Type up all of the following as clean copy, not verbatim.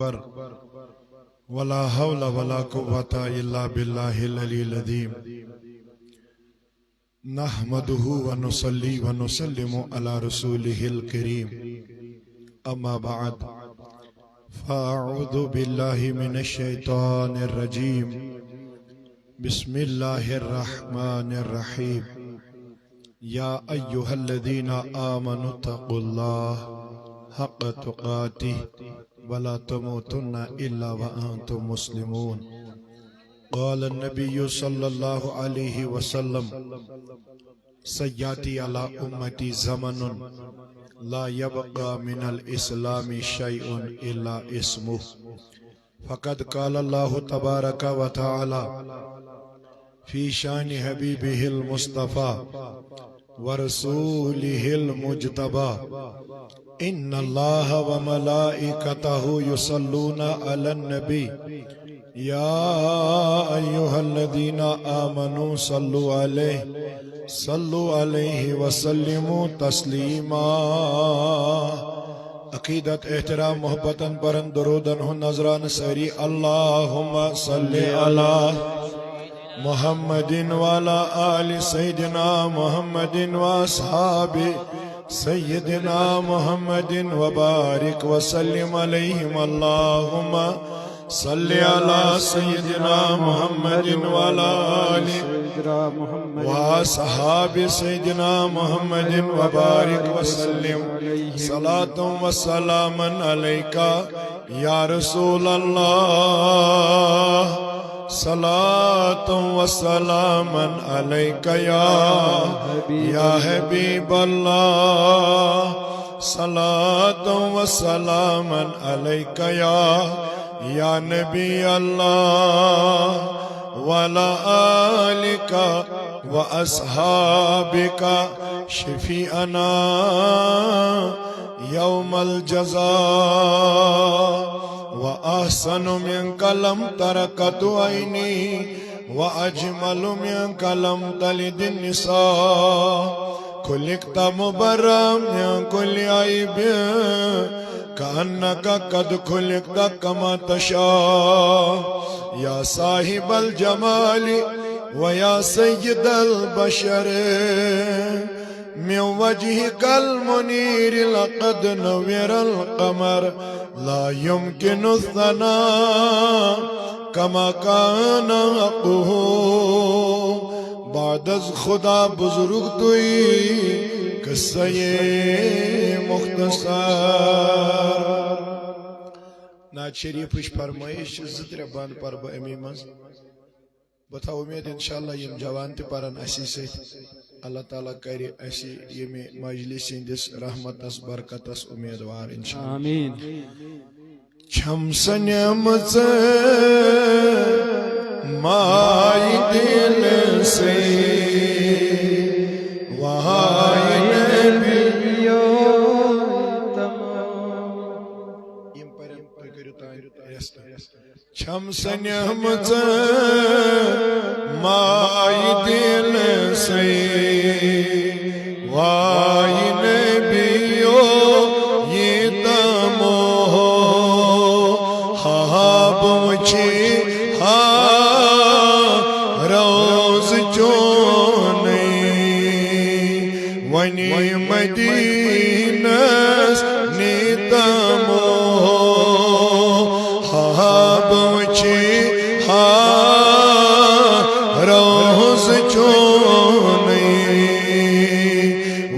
أكبر ولا حول ولا قوة إلا بالله العلي العظيم نحمده ونصلي ونسلم على رسوله الكريم أما بعد فأعوذ بالله من الشيطان الرجيم بسم الله الرحمن الرحيم يا أيها الذين آمنوا اتقوا الله حق تقاته ولا تموتن إلا وأنتم مسلمون قال النبي صلى الله عليه وسلم سيأتي على أمتي زمن لا يبقى من الإسلام شيء إلا اسمه فقد قال الله تبارك وتعالى في شان حبيبه المصطفى ورسوله المجتبى إن الله وملائكته يصلون على النبي يا أيها الذين آمنوا صلوا عليه وسلموا تسليما عقیدت احترام محبتاً برن دروداً ہن نظران سری اللہم صلی علی محمد وعلى آل سيدنا محمد وأصحاب سيدنا محمد وبارك وسلم عليهم اللهم صل على سيدنا محمد وعلى آل وأصحاب سيدنا محمد وبارك وسلم صلاة وسلاما عليك يا رسول الله صلاة وسلاما عليك يا حبيب الله صلاة وسلاما عليك يا نبي الله وعلى آلك وأصحابك شفيعنا يوم الجزاء وأحسن منك لم تركت عيني وأجمل منك لم تلد النساء خلقت مبرأ من كل عيب كأنك قد خلقت كما تشاء يا صاحب الجمال ويا سيد البشر من وجهك المنير لقد نور القمر لا يمكن الثناء كما كان حقه بعد از خدا بزرگ توئی قصہ مختصر نعت شریفش فرمائش زدر بان پر با امیمز بتا امید انشاءاللہ یم جوان تی پرن اسی سے اللہ تعالیٰ کری ایسی یمی مجلس اندس رحمت اس برکت اس امیدوار انشاءاللہ آمین چھمسن مز مائی دل سے وہائی نبیو یم پرن پکر تائر چھمسن مز مائی دل سے وائی نبیو یہ دمو ہاب مچھی روز چونی ونی مدینس نیتمو ہاب مچھی روز چونی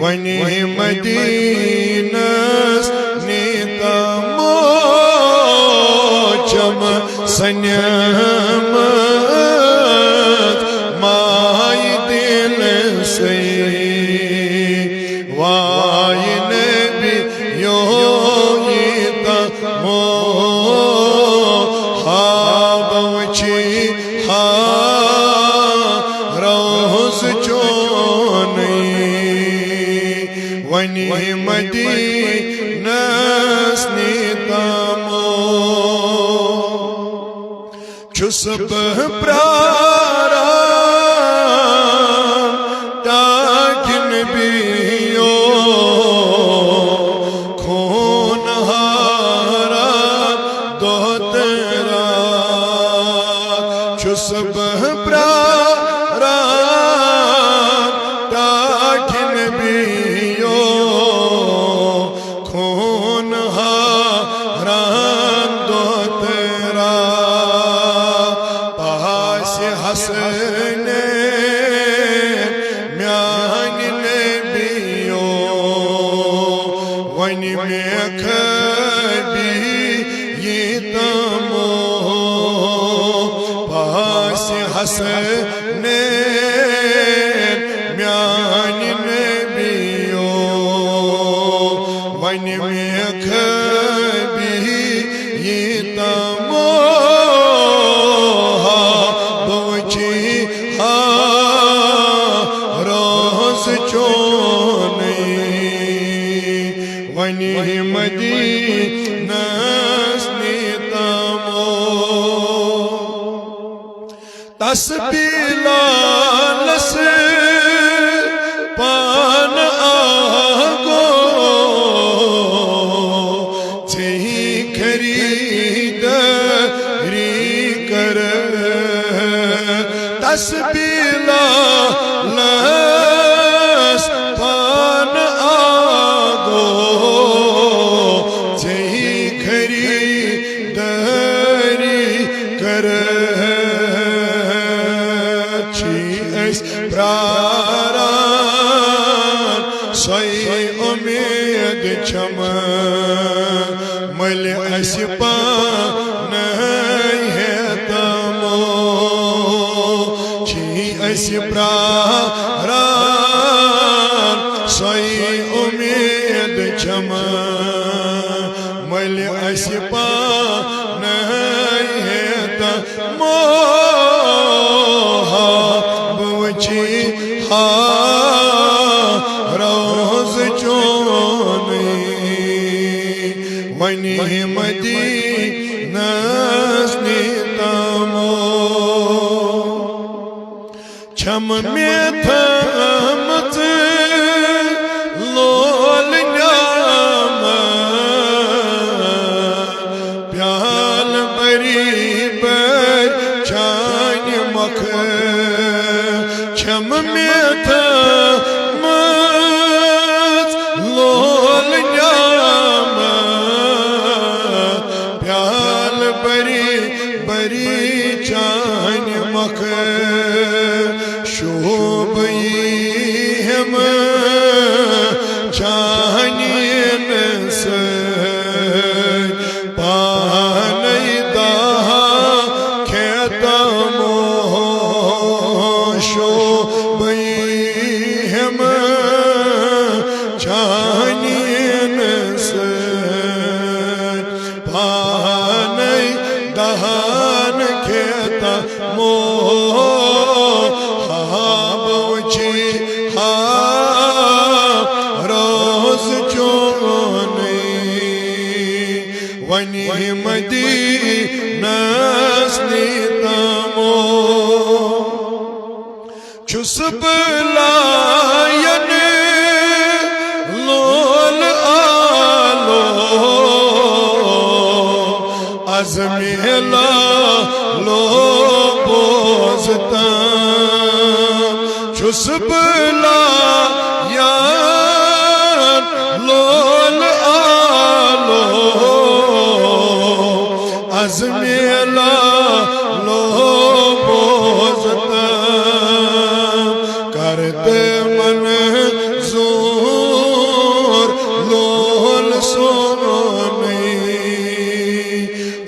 ونی مدینس نیتمو چم سنیمت مائی دل سے وائی نبی یویتا مو خواب وچی روز چونی ونی مدینس نیتمو چسب پرارا تاکن بیو خون دو تیرا چھو صبح پراران ٹاٹھ نبیوں خون ہاران دو تیرا پاس حسن میان نبیوں ونی میں کھبی یہ تمو پاس حسن میان نبیوں ونی میں کھبی یہ تمو بوچی روز چونی ونی مدینہ سنیتمو تسبیح لالس پان آگو تھی خرید ری کر تسبیح لالس پان آگو تھی خرید ری کر پراران سوئی امید چھم مل اس پان ہے تمو چھی اس پراران سوئی امید چھم مل اس پان ہے تمو روز چونی ونی مدینہ سنیتمو چھم میں تھمت لول نعم پیال بری بر چان مکھ چھم میں تھمت لول نعم پیال بری بری چان مکھ شوبئی ہم چانین سے پانی دہا کھیتمو شوبئی ہم چانین سے پانی دہان کھیتمو روز چونی ونی مدینہ سنیتمو چھس بلائن لول آلو عزمی لالو بوزتا چھس بلائن لول آلو عزمی لالو بوزتا کرتے منظور لول سونی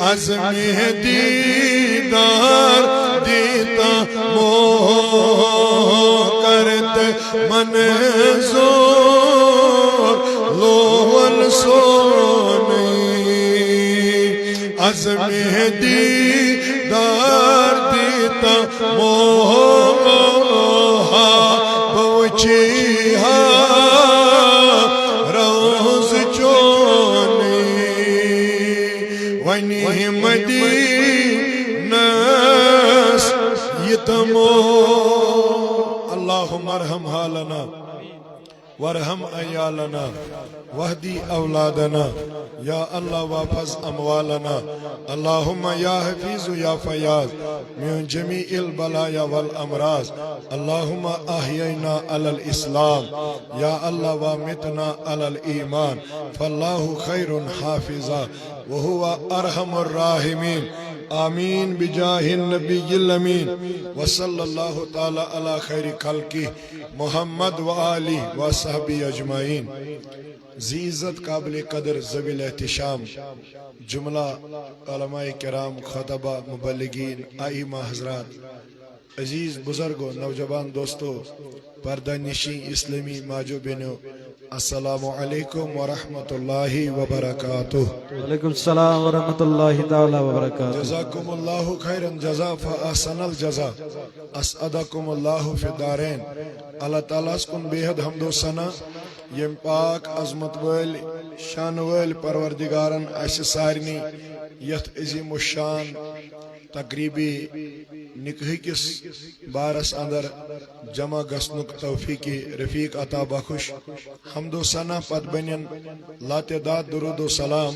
عزمی دیدار دیتا مو کرتے منظور لول سونی عزمی دیدار دیتا مو بوچی روز چونی ونی مدینہ سنیتمو اللہم ارحم حالنا وارحم عيالنا واهدي أولادنا يا الله واحفظ أموالنا اللهم يا حفيظ يا فياض من جميع البلايا والأمراض اللهم أحيينا على الإسلام يا الله وامتنا على الإيمان فالله خير حافظا وهو أرحم الراحمين آمين بجاه النبي الأمين وصلى الله تعالى على خير خلقه محمد وآله وصحبه أجمعين ذی عزت قابل قدر ذوی احتشام جملہ علماء کرام خطبہ مبلغین ائمہ حضرات عزیز بزرگوں نوجوان دوستو پردہ نشین اسلامی ماجو بینو السلام علیکم ورحمۃ اللہ وبرکاتہ. وعلیکم السلام ورحمۃ اللہ تعالی وبرکاتہ. جزاکم اللہ خیرا جزا فاحسن الجزا اسعدکم اللہ فی الدارین. اللہ تعالیٰ کن بے حد حمد و ثنا یم پاک عظمت ول شان ول پروردگارن اس سارنی یت عظیم الشان تقریبی نکاح کس بارس اندر جمع گسنک توفیق رفیق عطا بخش. حمد و ثنا پت بنین لاتعداد درود و سلام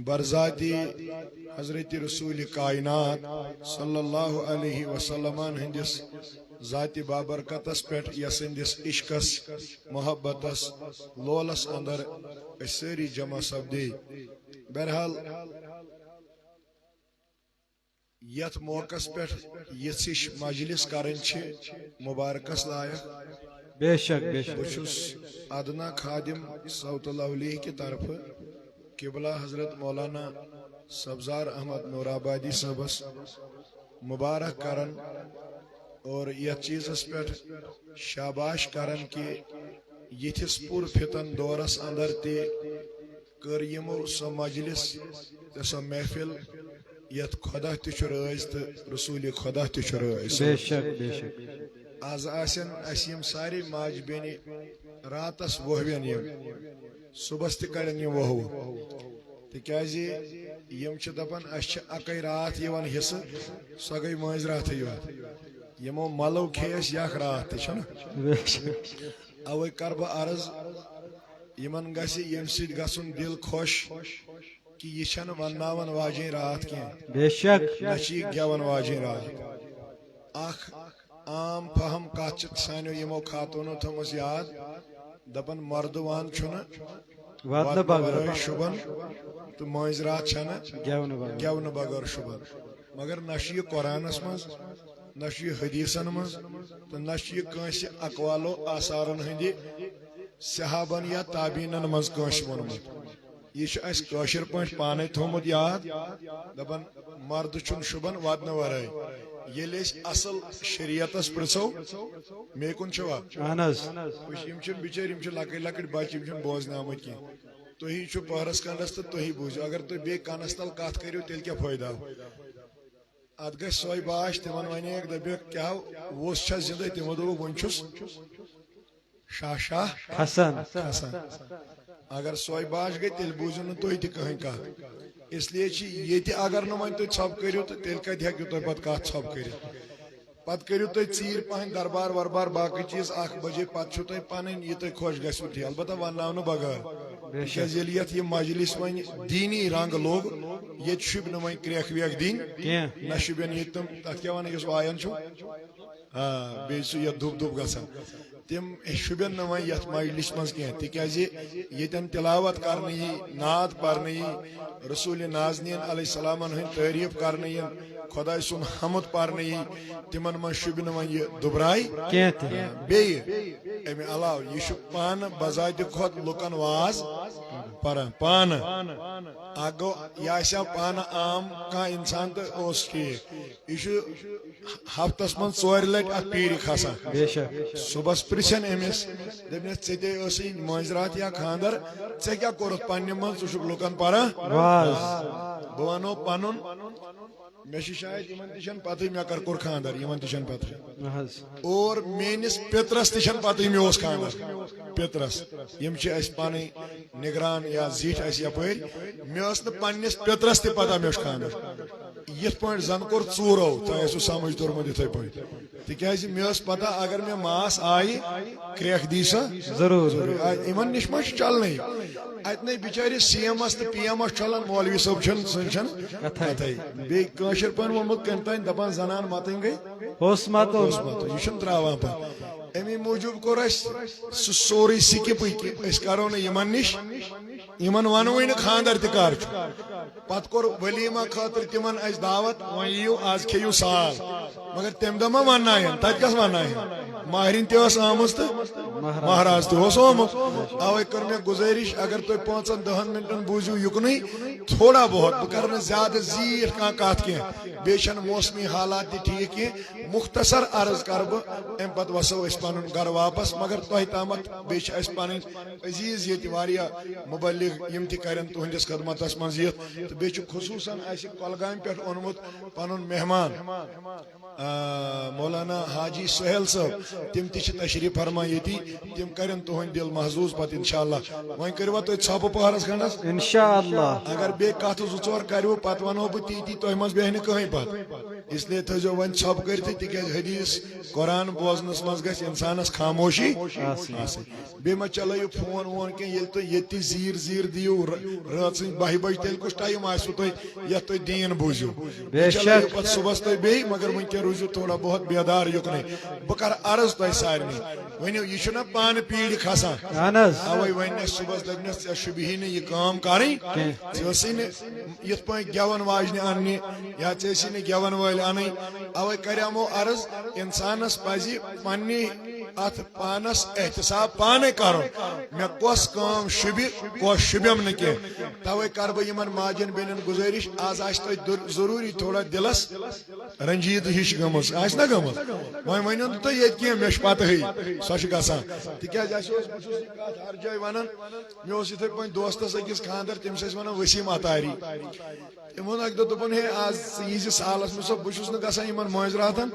برذاتی حضرت رسول کائنات صلی اللہ علیہ وسلم ہندس ذات بابرکتس پہ یسندس عشقس محبتس لولس اندر سری جمع سپدی. بہرحال یت موقع پہ یش مجلس کرن مبارکس لائق. بے شک بے شک. بچس ادنا خادم صوت الاولیاء کی طرف قبلہ حضرت مولانا سبزار احمد نور آبادی صاحبس مبارک کرن اور یہ چیزس پہ شاباش کرن کہ یتھس پور فتن دورس اندر تی کر یمو سو مجلس سو محفل یت خدا تہ رٲض تو رسول خدا تہ رٲض. بے شک بے شک. آز آسن اس یم ساری ماج بینی راتس وہوین یم صبحس تہ کرن یم وہو تکیاز یم چھ دپان اس اکے رات یوان حصہ سو گئی ماج رات یوان یمو ملو کھیس یک رات تہ چھنا. اوے کر بہ عرض یمن گژھِ یم سۭتۍ گژھُن دل خوش کہ یہ چھن ونناون واجین رات کی. بے شک. نہ چھ یہ گیون واجین رات. اخ عام فہم کت چھ سانیو یمو خاتونو تھمس یاد دپن مردوان چھُنہ واتنہ بغٲر شبن تو مٲنٛزِ رات چھنہ گیونہٕ بغٲر شبن. مگر نہ چھ یہ قرآنس مز نہ چھ یہ حدیثن مز تو نہ چھ یہ کٲنٛسہِ اقوالو آثارن ہٕنٛدِ صحابن یا تابعینن مز کٲنٛسہِ ووٚنمُت. یہ اس کاشر پٲٹھۍ پانے تھومت یاد دپن مرد چھُنہٕ شبن ودنہٕ ورٲے. ییٚلہِ أسۍ اصل شریعتس پرژھو مے کُن چھوا یم چھِ بِچٲرۍ یم چھِ لۄکٕٹۍ لۄکٕٹۍ بچہِ یم چھِنہٕ بوزنہٕ آمٕتۍ کینٛہہ. تُہی چھُ پہرس کنڈس تہٕ تُہی بوٗزِو. اگر تُہۍ بیٚیہِ کنس تل کتھ کٔرِو تیٚلہِ کیٛاہ فٲیدٕ آو. اتھ گژھِ سۄے باش تِمن ونیکھ دپیکھ کیٛاہ وُس چھا زندے تِمو دوٚپُکھ وۄنۍ چھُس شاہ شاہ کھسان. اگر سوے باش گئی تیل بوزو نہ تُہۍ تہِ کٕہٕنۍ کتھ. اس لیے چھ ییٚتہِ اگر نہٕ وۄنۍ تُہۍ ژھۄپ کٔرِو تہٕ تیٚلہِ کتہِ ہیٚکِو تُہۍ پتہٕ کتھ ژھۄپ کٔرِتھ. پتہٕ کٔرِو تُہۍ ژیٖرۍ پہن دربار وربار باقٕے چیٖز 1 بجے پتہٕ چھُو تۄہہِ پنٕنۍ یہِ تۄہہِ خۄش گژھِوٕ تی البتہ ونناونہٕ بغٲر. تِکیٛازِ ییٚلہِ یتھ یہِ مجلس وۄنۍ دیٖنی رنٛگ لوٚگ ییٚتہِ شوٗبہِ نہٕ وۄنۍ کرٛیکھ ویکھ دِنۍ نہ شوٗبٮ۪ن ییٚتہِ تِم تتھ کیٛاہ ونان یُس وایان چھُ بیٚیہِ سُہ یتھ دُب دُب گژھان تم شوبین نہ وۄنۍ یتھ مجلس مز کینٛہہ. تِکیٛازِ ییٚتٮ۪ن تلاوت کرنہٕ یی نعت پرنہٕ یی رسول نازنین علیہ السلامن ہٕنٛدۍ تعریٖف کرنہٕ یِن خۄداے سُنٛد حمد پرنہٕ یی تمن منٛز شوٗبہِ نہٕ وۄنۍ یہِ دُبراے کینٛہہ. بیٚیہِ امہِ علاوٕ یہِ چھُ پانہٕ بذاتہِ کھۄتہٕ لُکن واز پران پانہٕ. اکھ گوٚو یہِ آسہِ پانہٕ عام کانٛہہ اِنسان تہٕ اوس ٹھیٖک. یہِ چھُ ہفتس منٛز 4 لٹہِ اتھ پیٖرِ کھسان. صبحس پرژھن أمِس دپنس ژےٚ تے ٲسٕے مٲنٛزِ رات یا خانٛدر ژےٚ کیٛاہ کوٚرُتھ پننہِ منٛز ژٕ چھُکھ لُکن پران. بہٕ ونو پنُن مےٚ چھِ شاید یِمن تہِ چھنہٕ پتہٕے مےٚ کر کوٚر خانٛدر یِمن تہِ چھنہٕ پتہٕ اور میٲنِس پِترس تہِ چھنہٕ پتہٕے مےٚ اوس خانٛدر. پِترس یِم چھِ اسہِ پنٕنۍ نگران یا زِٹھۍ اسہِ یپٲرۍ مےٚ ٲس نہٕ پننِس پِترس تہِ پتہ مےٚ چھُ خانٛدر. یت پہ زن کور ژورو تہ سو سمجھ تورمت اتھے پہ تکیاز مے پتہ اگر مے ماس آئی کریک دی سا ضرور ان نش ما چلنے اتنے بچارے سی ایم اس تو پی ایم اس چلان مولوی صاحب سن کتھے بی کاشر پن ووٚنمُت کن تین دپان زنان متن گئی ہوس مت یہ تراوان پہ امی موجوب کور سہ سوری سکپ اس کرو نا یمن نش یمن ونوی نا خاندر تہ کر پت کور ولیمہ خاطر تمن اس دعوت وۄنۍ یِیِو آز کھیٚیِو سال مگر تمہ دۄہ ما ونناین تتہِ کس ونناین ماہرین تہ ٲس آمٕژ تہٕ مہراز تہ اوس آمُت اوے کٔر مےٚ گُزٲرِش اگر تُہۍ 5-10 منٹن بوٗزِو یُکنُے تھوڑا بہت بہٕ کرٕ نہٕ زیادٕ زیٖٹھ کانٛہہ کتھ کینٛہہ بیٚیہِ چھنہٕ موسمی حالات تہِ ٹھیٖک کینٛہہ مختصر عرض کرٕ بہٕ امہِ پتہٕ وسو أسۍ پنُن گرٕ واپس مگر تۄہہِ تامتھ بیٚیہِ چھِ اسہِ پنٕنۍ عزیٖز ییٚتہِ واریاہ مُبلِغ یِم تہِ کرن تُہنٛدِس خدمتس منٛز یِتھ تہٕ بیٚیہِ چھُ خصوٗصن اسہِ کۄلگامہِ پٮ۪ٹھ اوٚنمُت پنُن مہمان مولانا حاجی سہیل صٲب تم تہِ چھِ تشریف فرما ییٚتی تم کرن تُہنٛد دل محظوظ پتہٕ انشاءاللہ وۄنۍ کٔروا تُہۍ ژھۄپہٕ پہرس کھنڈس انشاءاللہ اگر بیٚیہِ کتھ 2-4 کرو پتہٕ ونو بہٕ تی تۄہہِ منٛز بیٚہہِ نہٕ کٕہٕنۍ پتہٕ اس لیے تھٲیزیو وۄنۍ ژھۄپہٕ کٔرتھٕے تِکیازِ حدیث قرآن بوزنس منٛز گژھِ انسانس خاموشی آسٕنۍ بیٚیہِ ما چلٲیِو فون وون کینٛہہ ییٚلہِ تُہۍ ییٚتہِ تہِ زیٖر دِیِو رٲژ 12 بجہِ تیٚلہِ کُس ٹایم آسوٕ تۄہہِ یتھ تُہۍ دیٖن بوٗزِو چلٲیِو پتہٕ صُبحس تُہۍ بیٚیہِ مگر وٕنکٮ۪ن روٗزِو تھوڑا بہت بیدار یُکنٕے بہٕ کرٕ عرض تۄہہِ سارنٕے ؤنِو یہِ چھُنہ پانہٕ پیٖڑِ کھسان اوے وۄنۍ اسہِ صُبحس دپنس ژےٚ شوٗبی نہٕ یہِ کٲم کرٕنۍ ژےٚ ٲسٕے نہٕ یِتھ پٲٹھۍ گٮ۪ون واجنہِ اننہِ یا ژےٚ ٲسی نہٕ گٮ۪ون وٲلۍ انٕنۍ اوے کریمو عرض انسانس پزِ پننہِ ات پانس احتساب پانے کرُن مےٚ کۄس کٲم شوٗبہِ کۄس شوٗبیم نہٕ کینٛہہ توے کرٕ بہٕ یِمن ماجن بیٚنٮ۪ن گُزٲرِش آز آسہِ تۄہہِ ضروٗری تھوڑا دلس رنجیٖد ہِش گٔمٕژ آسہِ نا گٔمٕژ وۄنۍ ؤنِو نہٕ تُہۍ ییٚتہِ کینٛہہ مےٚ چھِ پتہٕے سۄ چھِ گژھان تِکیازِ اسہِ اوس بہٕ چھُس یہِ کتھ ہر جایہِ ونان مےٚ اوس یِتھٕے پٲٹھۍ دوستس أکِس خاندر تٔمِس ٲسۍ ونان ؤسیٖم اتاری تٔمۍ ووٚن اکہِ دۄہ دوٚپُن ہے آز ژٕ ییٖزِ سالس منٛز بہٕ چھُس نہٕ گژھان یِمن مٲنٛزراتن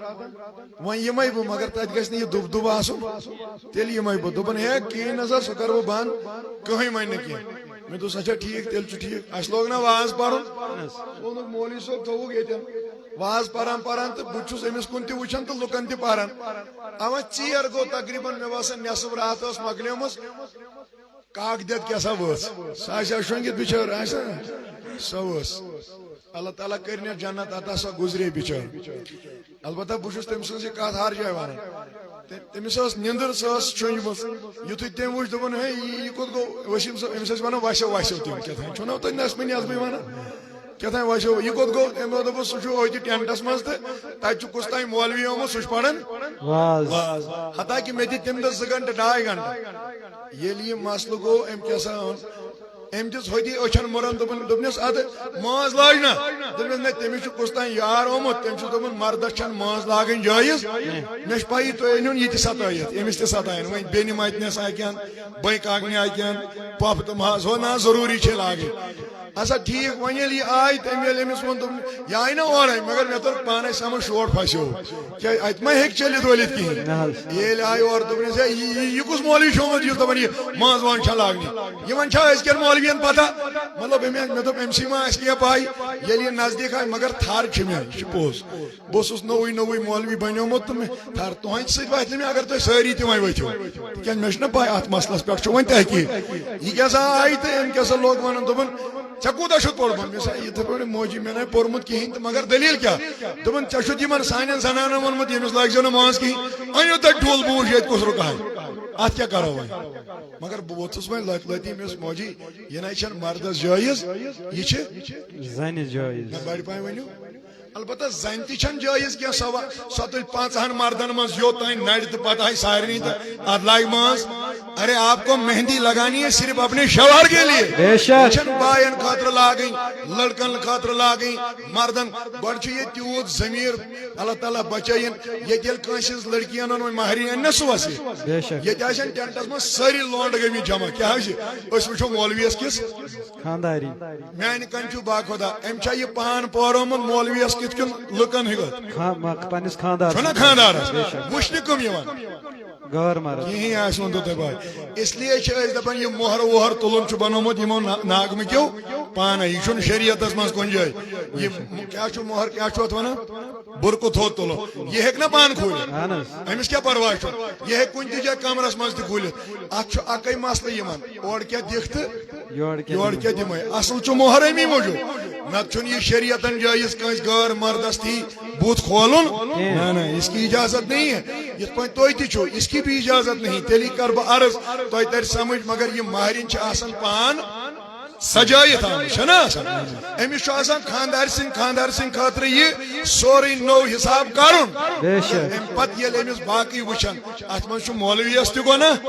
وۄنۍ یِمے بہٕ مگر تتہِ گژھِ نہٕ یہِ دُب دُب آسُن تیٚلہِ یِمے بہٕ دوٚپُن ہے کِہیٖنۍ نہ سا سُہ کرٕ بہٕ بنٛد کٕہٕنۍ ونہِ نہٕ کینٛہہ مےٚ دوٚپُس اچھا ٹھیٖک تیٚلہِ چھُ ٹھیٖک اسہِ لوگ نا واز پرُن ووٚنُکھ مولوی صٲب تھوٚوُکھ ییٚتٮ۪ن واز پران تہٕ بہٕ چھُس أمِس کُن تہِ وٕچھان تہٕ لُکن تہِ پران اما ژیر گوٚو تقریٖبن مےٚ باسان نٮ۪صٕف رات ٲس مۄکلیمٕژ کاک دٮ۪د کیٛاہ سا وٲژ سۄ آسہِ ہا شۄنٛگِتھ بِچٲر آسہِ نا سۄ ؤژ اللہ تعالیٰ کٔرِنٮ۪س جنت عطا سۄ گُزرے بِچٲر البتہ بہٕ چھُس تٔمۍ سٕنٛز یہِ کتھ ہر جایہِ ونان تٔمِس ٲس نِندٕر سۄ ٲس شۄنٛجمٕژ یِتھُے تٔمۍ وٕچھ دوٚپُن ہے یہِ کوٚت گوٚو ؤسیٖم صٲب أمِس ٲسۍ ونان وسیو تِم کیٛاہ چھُنہ تۄہہِ نٮ۪صبہٕ نٮ۪صبٕے ونان کیٛاہ وسیو یہِ کوٚت گوٚو تٔمۍ دوٚپُس سُہ چھُ أتھۍ ٹٮ۪نٹس منٛز تہٕ تتہِ چھُ کُس تام مولوی آمُت سُہ چھُ پران واز حتاکہِ مےٚ دِتۍ تمہِ دۄہ 2 گنٹہٕ 2.5 گنٹہٕ ییٚلہِ یہِ مسلہٕ گوٚو أمۍ کیٛاہ سا اوٚن أمۍ دِژ ہوٚدی أچھن مُرن دوٚپنس ادٕ مٲنٛز لاج نا دوٚپنس نہ تٔمِس چھُ کُس تام یار آمُت تٔمۍ چھُ دوٚپمُت مردس چھنہٕ مٲنٛز لاگٕنۍ جٲیز مےٚ چھِ پایی تُہۍ أنۍہُن یہِ تہِ ستٲیِتھ أمِس تہِ ستایَن وۄنۍ بیٚنہِ متنس اکہِ انٛد بٔے کاکنہِ اکہِ انٛد پۄپھ تہٕ ماز ہو نا ضروٗری چھے لاگٕنۍ اچھا ٹھیٖک وۄنۍ ییٚلہِ یہِ آیہِ تٔمۍ ییٚلہِ أمِس ووٚن دوٚپُن یہِ آیہِ نا اورَے مگر مےٚ توٚر پانے سمجھ شور پھسیو کیٛازِ اَتہِ ما ہیٚکہِ چٔلِتھ ؤلِتھ کِہیٖنۍ ییٚلہِ آیہِ اورٕ دوٚپنس ہے یہِ کُس مولوی چھُ آمُت یُس دپان یہِ مٲنٛز وٲنٛز چھےٚ لاگنہِ یِمن چھا أزکٮ۪ن مولوِین پتہ مطلب مےٚ دوٚپ أمۍ سٕے ما آسہِ کینٛہہ پاے ییٚلہِ یہِ نزدیٖک آیہِ مگر تھر چھِ مےٚ یہِ چھُ پوٚز بہٕ اوسُس نوٚوُے مولوی بنیومُت تہٕ مےٚ تھر تُہنٛدِ سۭتۍ واتہِ نہٕ مےٚ اگر تُہۍ سٲری تہِ وۄنۍ ؤتھِو تِکیٛازِ مےٚ چھُنہ پاے اتھ مسلس پٮ۪ٹھ چھُ وۄنۍ تحقیٖق یہِ کیٛاہ سا آیہِ تہٕ أمۍ کیٛاہ سا لوگ ونُن دوٚپُن ژےٚ کوٗتاہ چھُتھ پوٚرمُت مےٚ سا یِتھٕے پٲٹھۍ موجی مےٚ نَے پوٚرمُت کِہیٖنۍ تہٕ مگر دٔلیٖل کیٛاہ دوٚپُن ژےٚ چھُتھ یِمن سانٮ۪ن زنانن ووٚنمُت ییٚمِس لٲگزیو نہٕ مٲنٛز کِہیٖنۍ أنِو تُہۍ ٹھوٗل بوٗٹھ ییٚتہِ کُس رُکایہِ اتھ کیٛاہ کرو وۄنۍ مگر بہٕ ووٚتھُس وۄنۍ لٔتۍ لٔتی مےٚ اوس موجی یہِ نَے چھنہٕ مردس جٲیز یہِ چھِ زنہِ جٲیز بڑِ پاے ؤنِو البتہ زنہِ تہِ چھنہٕ جٲیز کینٛہہ سۄ تُلہِ 5 مردن منٛز یوٚت تانۍ نرِ تہٕ پتہٕ آیہِ سارنٕے تہٕ اتھ لاگہِ مٲنٛز ارے آپ کو مہندی لگانی ہے صرف اپنے شوہر کے لیے چھنہٕ باین خٲطرٕ لاگٕنۍ لڑکن خٲطرٕ لاگٕنۍ مردن گۄڈٕ چھُ ییٚتہِ تیوٗت ضمیٖر اللہ تعالیٰ بچٲیِن ییٚتہِ ییٚلہِ کٲنٛسہِ ہٕنٛز لڑکی انن وۄنۍ مہریٖن انہِ نا سُہ وسہِ ییٚتہِ آسن ٹٮ۪نٹس منٛز سٲری لونڈٕ گٔمٕتۍ جمع کیٛاہ حظ چھِ أسۍ وٕچھو مولویس کِس خانداری میانہِ کنہِ چھُ باخۄدا أمۍ چھا یہِ پان پٲرومُت مولویس کِتھ کٔنۍ لُکن ہٕنٛدۍ چھُنہ خاندارس وٕچھنہِ کٕم یِوان کِہیٖنۍ آسہِ وۄنۍ تۄہہِ پاے اس لیے چھِ أسۍ دپان یہِ مۄہر وۄہر تُلُن چھُ بنومُت یِمو ناگمہٕ کیو پانے یہ شریعت من کن جائے یہ کیا مہر کیا ونان برقہ تھوت تلو یہ ہیک نا پان کھولت امس کیا پرواہ یہ ہیک کن جائے کمرس من کھولت ات اکی مسئلہ اور کیا دکھ تو یور کیا دمے اصل مہر امی موجود نت یہ شریعت جائز کنس غیر مردس تھی بت کھولن نا اس کی اجازت نہیں ہے یہ پہ تھی اس کی بھی اجازت نہیں تیلی کر بہ عرض تہ تر سمجھ مگر یہ مہرین پان سجائت امس خاندار سن خاطر یہ سوری نو حساب کرن پتہ یل امس باقی وچن ات من مولویس تہ گناہ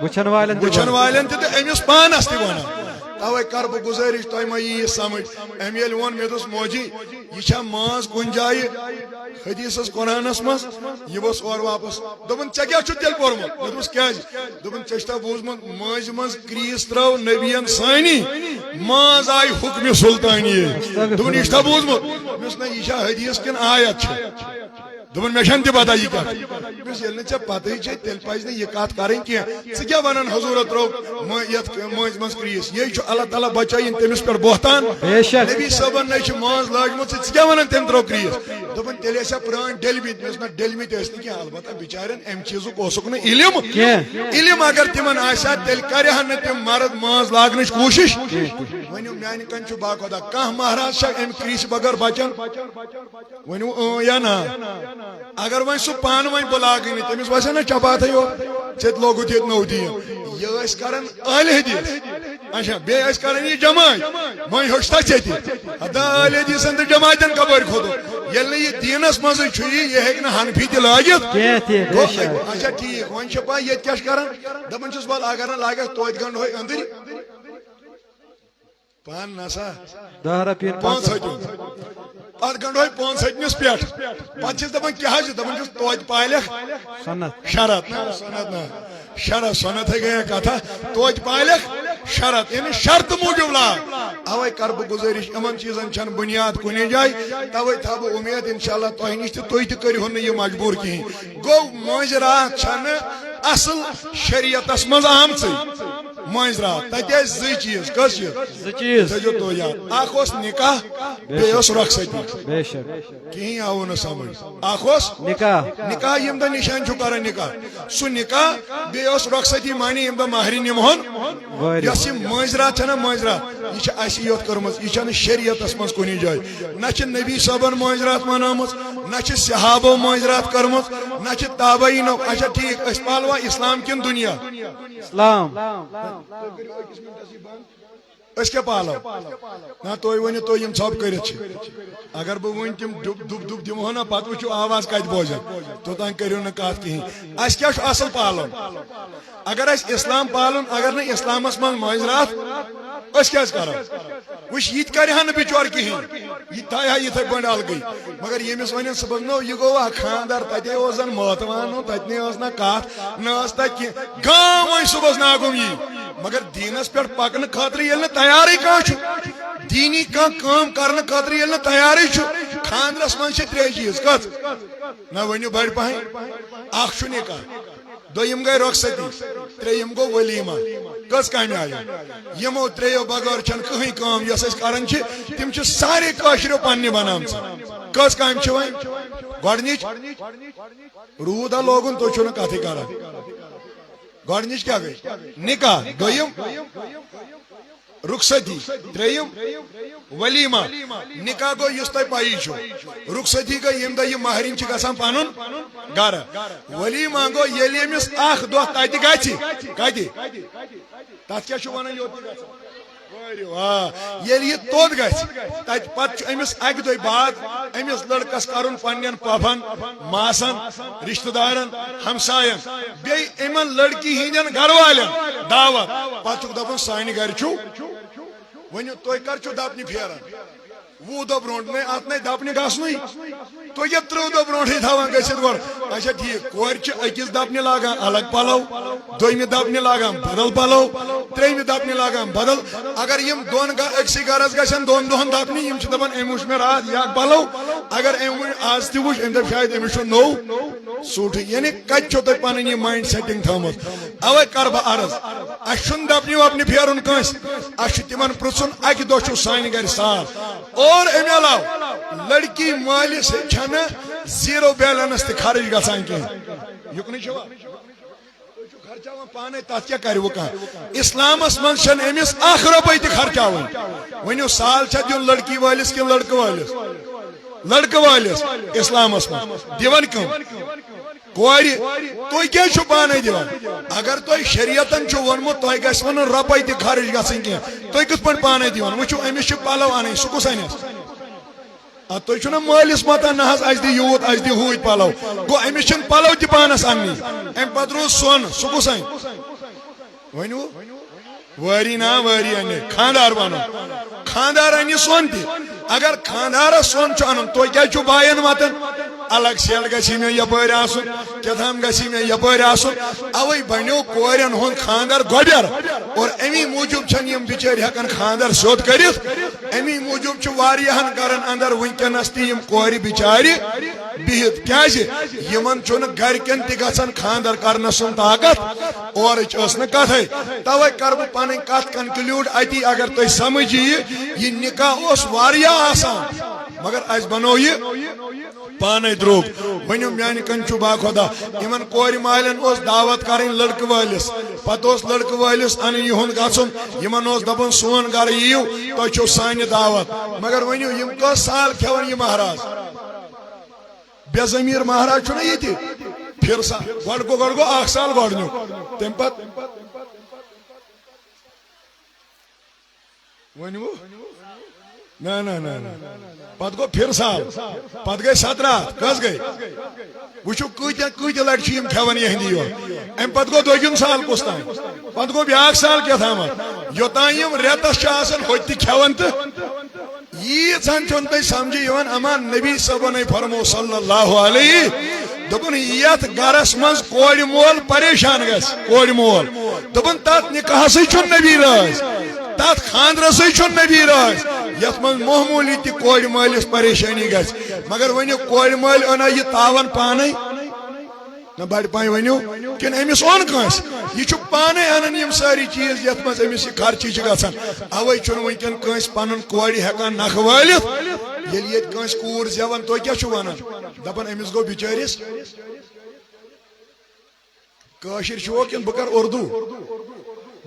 وچن والن تہ امس پانس تہ گناہ توے کر بہ گزارش تہ ما یہ سمجھ ام یل ون مے دس موجی یہ ماز کن جائے حدیثس قرآنس مز یہ بس اور واپس دپن ژے کیا تیل پورمت مے دس کیا دپن ژےٚ بوزمت ماز مز گریس ترو نبین سانی ماز آئی حکم سلطانی دپن یہ بوزمت مس نا یہ حدیث کن آیت دپن مے چھن تہ پتہ یہ کت مس یل ژےٚ پتہ تیل پزِ نہٕ یہ کت کرٕنۍ کینٛہہ ژٕ کیٛاہ ونان حضور ترو یتھ مٲنٛزِ منٛز گریس یہ اللہ تعالیٰ بچٲیِن تٔمِس پٮ۪ٹھ بہتان نبی صٲبن نے ماز لاجمت ژٕ کیٛاہ ونان تٔمۍ ترو گریس دپن تیٚلہِ ٲسیا پرٛٲنۍ ڈٔلمٕتۍ مےٚ دوٚپُس نہ ڈٔلمٕتۍ ٲسۍ نہٕ کینٛہہ البتہ بچارٮ۪ن امہِ چیٖزُک اوسُکھ نہٕ علم اگر تمن آسہِ ہا تیٚلہِ کرِہن نہٕ تِم مرد ماز لاگنٕچ کوٗشش ؤنِو میانہِ کَنہِ چھُ باخۄدا کانٛہہ مہراز چھا امہِ گریسہِ بغٲر بچان ؤنِو یا نہ اگر وۄنۍ سُہ پانہٕ وۄنۍ بہٕ لاگٕے نہٕ تٔمِس وسیا نا چپاتھٕے یوت ژےٚ تہِ لوگُتھ ییٚتہِ نو دیٖن یہ ٲسۍ کران اہلِ حدیث اچھا بیٚیہِ ٲسۍ کران یہ جماعت وۄنۍ ہیوٚچھتھا ژےٚ تہِ ہتا اہلِ حدیثن تہٕ جماعتن کپٲرۍ کھوٚتُکھ ییٚلہِ نہٕ یہ دیٖنس منٛزٕے چھُ یہ ہیٚکہِ نہٕ حنفی تہِ لٲگِتھ اچھا ٹھیٖک وۄنۍ چھِ پاے ییٚتہِ کیٛاہ چھِ کران دپان چھُس وَلہٕ اگر نہٕ لاگکھ توتہِ گنڈہوے أنٛدٕرۍ پان نسا 10 رۄپیہِ 5 ہتہِ ات گنڈہوے 5 ہتنس پہ پتہ چھس دپان کیا دپان چھس توتہِ پالکھ شرط سنت نا شرط سنت ہے گیا کتھا توتہِ پالکھ شرط یعنی شرط موجود لاگ اوے کر بہ گزارش یمن چیزن چھن بنیاد کُنی جائے توے تھا بہ امید انشاءاللہ تۄہہِ نِش تہِ تُہۍ تہِ کٔرِہُن نہٕ یہِ مجبوٗر کِہیٖنۍ گوٚو مٲنٛزِ راتھ چھنہٕ اصل شریعتس منٛز آمژٕے مٲنٛزِ راتھ تتہِ ٲسۍ زٕ چیٖز کٔژ چیٖز تھٲیزیو تُہۍ یاد اکھ اوس نکاح بیٚیہِ اوس رۄخصتی کِہیٖنۍ آوُ نہٕ سمجھ اکھ اوس نکاح ییٚمہِ دۄہ نِشان چھُ کران نکاح سُہ نکاح بیٚیہِ اوس رۄخصتی معنی ییٚمہِ دۄہ مہرٮ۪ن نِمہون یۄس یہِ مٲنٛزِ راتھ چھےٚ نا مٲنٛزِ راتھ یہ چھِ اَسہِ یوت کٔرمٕژ یہِ چھَنہٕ شریعتس منٛز کُنی جایہِ نہ چھِ نبی صٲبن مٲنٛزِ راتھ منٲومٕژ نہ چھِ صحابو مٲنٛزِ راتھ کٔرمٕژ نہ چھِ تابعیٖنو اچھا ٹھیٖک أسۍ پالوا اسلام کِنہٕ دُنیا اسلام أسۍ کیٛاہ پالو نہ تُہۍ ؤنِو تُہۍ یِم ژھۄپ کٔرِتھ چھِ اگر بہٕ وٕنۍ تِم ڈُب دِمہو نا پتہٕ وٕچھِو آواز کتہِ بوزن توٚتام کٔرِو نہٕ کتھ کِہیٖنۍ اَسہِ کیٛاہ چھُ اصل پالُن اگر اَسہِ اسلام پالُن اگر نہٕ اسلامس منٛز مٲنٛزِ راتھ أسۍ کیٛازِ کرو وٕچھ یہِ تہِ کرِ ہا نہٕ بِچور کِہیٖنۍ یہِ تھایہِ ہا یِتھٕے پٲٹھۍ الگٕے مگر ییٚمِس وَنن صُبحس نو یہِ گوٚو اکھ خاندار تتے اوس زن مٲتوان تتہِ نٕے ٲس نہ کتھ نہ ٲس تتہِ کینٛہہ گام وۄنۍ صُبحس ناگُم یی مگر دیٖنس پٮ۪ٹھ پکنہٕ خٲطرٕ ییٚلہِ نہٕ تیارٕے کانٛہہ چھُ دیٖنی کانٛہہ کٲم کرنہٕ خٲطرٕ ییٚلہِ نہٕ تیارٕے چھُ خاندرس منٛز چھِ 3 چیٖز کٔژ نہ ؤنِو بٔڑۍ پہن اکھ چھُ نکاح دوٚیِم گٔے رۄخصتی ترٛیٚیِم گوٚو ؤلیٖما کٔژ کامہِ آیہِ یِمو 3 بغٲر چھنہٕ کٕہٕنۍ کٲم یۄس أسۍ کران چھِ تِم چھِ سارے کٲشرٮ۪و پننہِ بنامژٕ کٔژ کامہِ چھِ وۄنۍ گۄڈنِچ روٗد ہا لوگُن تُہۍ چھِو نہٕ کتھٕے کران گۄڈنِچ کیٛاہ گٔے نکاح دوٚیِم رخصتی ترٛیٚیِم ولیٖما نکاح گوٚو یُس تۄہہِ پایی چھو رخصتی گٔے ییٚمہِ دۄہ یہِ مہرٮ۪ن چھِ گژھان پنُن گرٕ ولیٖما گوٚو ییٚلہِ أمِس اکھ دۄہ تتہِ گژھِ کتہِ تتھ کیٛاہ چھُ ونان یوٚت ییٚلہِ یہِ توٚت گژھِ تتہِ پتہٕ چھُ أمِس اکہِ دۄہہِ بعد أمِس لڑکس کرُن پننٮ۪ن پۄپھن ماسن رشتہٕ دارن ہمساین بیٚیہِ یِمن لڑکی ہٕنٛدٮ۪ن گرٕ والٮ۪ن دعوت پتہٕ چھُکھ دپُن سانہِ گرِ چھُو ؤنِو تُہۍ کر چھُو دپنہِ پھیران 20 دۄہ برونٛٹھ نے اتھ نے دپنہِ گژھنُے تُہۍ کیٛاہ 30 دۄہ برونٛٹھٕے تھاوان گٔژھِتھ گۄڈٕ اچھا ٹھیٖک کورِ چھِ أکِس دپنہِ لاگان الگ پلو دوٚیمہِ دپنہِ لاگان بدل پلو ترٛیٚیمہِ دپنہِ لاگان بدل اگر یِم دۄن أکسٕے گرس گژھن 2 دۄہن دپنہِ یِم چھِ دپان أمۍ وٕچھ مےٚ راتھ یہِ اکھ پلو اگر آز تہ وچ ام شاید امس نو سوٹ یعنی کت چھو تھی پن یہ مائنڈ سیٹنگ تھومت اوے کر بہ عرض اس دپنی وپنی پھیرن کنس اس تمن پرژھن اکہ دۄہ چھو سانہ گھر سال اور امہ علاوہ لڑکی مالس چھن زیرو بیلنس تہ خرچ گژھان کینٛہہ یُکنٕے چھوا خرچاوان پانے تات کیا کر وہ اسلامس من چھن امس اخ رۄپے تہ خرچاوان ونیو سال چھا دیون لڑکی والس کہ لڑکہ والس اسلامس من دیوان کم کور تھی کیا چھو پانے دیوان اگر تھی شریعتن چھو ونمت تھی گژھِ ون رۄپے تہ خرچ گژھن کی تھی کت پٲٹھۍ پانے دیوان وچھو امس چھ پلو انٕنۍ سُہ کُس انس تھی چھو نا مالس متان نہ اس دی یوت اس دی ہوت پلو گو امس چھن پلو تہ پانس اننی ام پتہ روز سون سہ کُس ان ونو واری نا واری ان خاندار بنو خاندار ان سون تہ اگر خاندار سون چھ ان تھی کیا چھو باین متن الگ سیل گژھی مے یپٲرۍ آسُن کیٛاتھام گژھی مے یپٲرۍ آسُن اوے بنیو کورٮ۪ن ہُنٛد خاندر گۄڈر اور امی موٗجوٗب چھنہٕ یِم بِچٲرۍ ہٮ۪کان خاندر سیوٚد کٔرِتھ امی موٗجوٗب چھُ واریاہن گرن اندر وٕنکٮ۪نس تہِ یِم کورِ بِچارِ بِہِتھ کیٛازِ یِمن چھُنہٕ گرِکٮ۪ن تہِ گژھان خاندر کرنس سُنٛد طاقت اورٕچ ٲس نہٕ کتھے توے کرٕ بہٕ پنٕنۍ کتھ کنکلیوٗڈ اتی اگر تۄہہِ سمجھ یہِ نکاح اوس واریاہ آسان مگر اس بنو یہ پانے دروگ ونیو میانہ کن چھو با خدا یمن کور مالن اس دعوت کریں لڑکہ والس پتہ اس لڑکہ والس ان یہن گژھن یمن اس دپن سون گھر ییو تو چھو سانہ دعوت مگر ونیو یم کس سال کھیون یہ مہراز بے ضمیر مہراز چھو نا یہ پھر سا گڑ گو اخ سال گڑنیو تم پت ونیو نا پت گو پھر سال پت گئی 17 کس گئی وچو کت لڑکی یم کھیون یہندی یون ام پت گو دوگم سال کس تان پت گو بیاکھ سال کیا تھامت یوتان یم ریتس آسان ہوتی کھیون تو ییژن چھن تھی سمجھی یوان امان نبی صبن فرمو صلی اللہ علیہ دپن یت گرس مز کور مول پریشان گس کور مول دپن تات نکاح سی چھن نبی راز تات خاندر سی چھن نبی راز یت من معمولی تہ کور مالس پریشانی گس مگر ونیو کور مال انا یہ تاون پانے نہ بڑ پائی ونیو کن امس اون کس یہ پانے انن یم ساری چیز یت مز امس یہ خرچی چھ گژھان اوے چھن ونکن کس پنن کوڑی ہیکان نخ والت یل یت کس کور زیون تو کیا چھو ونان دپن امس گو بچارس کاشر چھو کن بکر اردو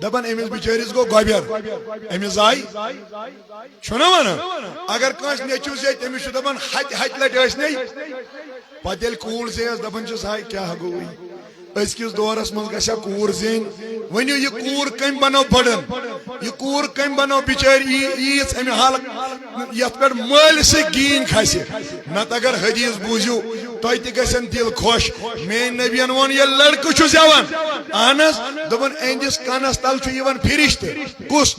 دپن امس بچارس گو گوبر امس آئی چھنا ونان اگر کس نیچو زیت امس دپن ہتھ لٹ ٲسنٕے پتہ ییٚلہِ کوٗر زینس دپان چھس ہاے کیاہ گوٚوٕے أزکِس دورس منٛز گژھِ ہا کوٗر زینۍ ؤنِو یہِ کوٗر کٔمۍ بنٲو بٔڑن یہِ کوٗر کٔمۍ بنٲو بِچٲرۍ ییٖژ امہِ حالہٕ یتھ پٮ۪ٹھ مٲلۍ گیٖن کھسہِ نتہٕ اگر حدیث بوٗزِو تۄہہِ تہِ گژھن دل خۄش میٲنۍ نبین ووٚن ییٚلہِ لڑکہٕ چھُ زٮ۪وان اہن حظ دوٚپُن اہندِس کنس تل چھُ یِوان فرشتہٕ کُس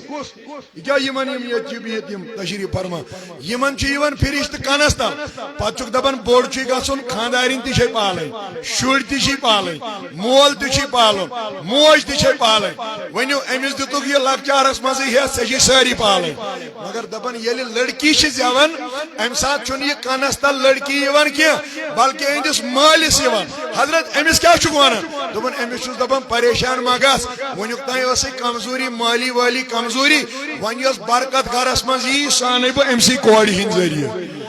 یہِ کیاہ یِمن یِم ییٚتہِ چھِ بِہِتھ یِم تشریٖف فرما یِمن چھُ یِوان فرشتہٕ کنس تل پتہٕ چھُکھ دپان بوٚڑ چھُے گژھُن خاندارِنۍ تہِ چھے پالٕنۍ شُرۍ تہِ چھِ پالٕنۍ مول تہِ چھُے پالُن موج تہِ چھے پالٕنۍ ؤنِو أمِس دِتُکھ یہِ لۄکچارس منٛزٕے ہٮ۪س ژےٚ چھے سٲری پالٕنۍ مگر دپان ییٚلہِ لڑکی چھِ زٮ۪وان امہِ ساتہٕ چھُنہٕ یہِ کنس تل لڑکی یِوان کینٛہہ بلکہِ أہندِس مٲلِس یِوان حضرت أمِس کیاہ چھُکھ ونان دوٚپُن أمِس چھُس دپان پریشان ما گژھ وُنیُک تام ٲسٕے کمزوری مالی والی کمزوری وۄنۍ یۄس برکت گرس منٛز یی سۄ انے بہٕ أمسٕے کورِ ہٕنٛدۍ ذٔریعہٕ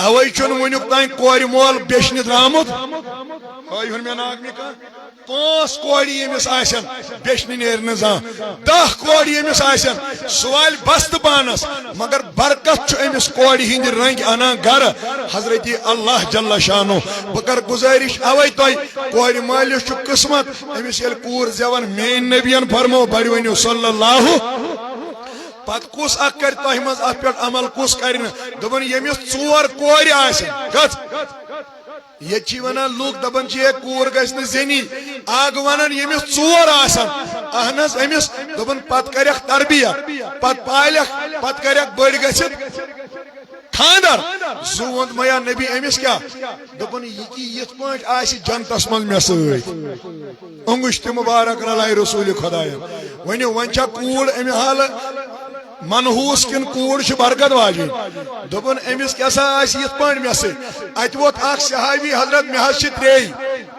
اوے چھُنہٕ وُنیُک تام کورِ مول بیچھنہِ درامُت ہٲے ہُن مےٚ ناگ نہِ کانٛہہ 5 کورِ ییٚمِس آسن بیچھنہِ نیرِ نہٕ زانٛہہ 10 کورِ ییٚمِس آسن سُہ والہِ بستہٕ پانس مگر برکت چھُ أمِس کورِ ہٕنٛدِ رنٛگۍ انان گرٕ حضرت اللہ جل شانو بہٕ کرٕ گُزٲرِش اوے تۄہہِ کورِ مٲلِس چھُ قٕسمت أمِس ییٚلہِ کوٗر زٮ۪وان میٲنۍ نبین فرمو بڑِ ؤنِو صلی اللہ پت کس اک کر تہ مز ات پہ عمل کس کر دپن یمس 4 کور آسن گژھ یہ ونان لوگ دپان کور گژھِ نہٕ زینی اگ ونان یمس 4 آسن اہن حظ امس دپان پت کرکھ تربیت پت پالکھ پت کرکھ بڑ گژھِتھ خاندر زو ووٚن میا نبی امس کیا دپان یہ یتھ پٲٹھۍ آسہِ جنتس منٛز مےٚ سۭتۍ انگشتہِ مبارک رلاے رسول خداین ؤنِو وۄنۍ چھا کوٗر امہِ حالہٕ منحوس کن کوڑ چھ برکت واجن دپن امس کیسا آس یت پٲٹھۍ مےٚ سۭتۍ اتہِ ووت اکھ صحابی حضرت مےٚ حظ چھِ ترٛیٚیہِ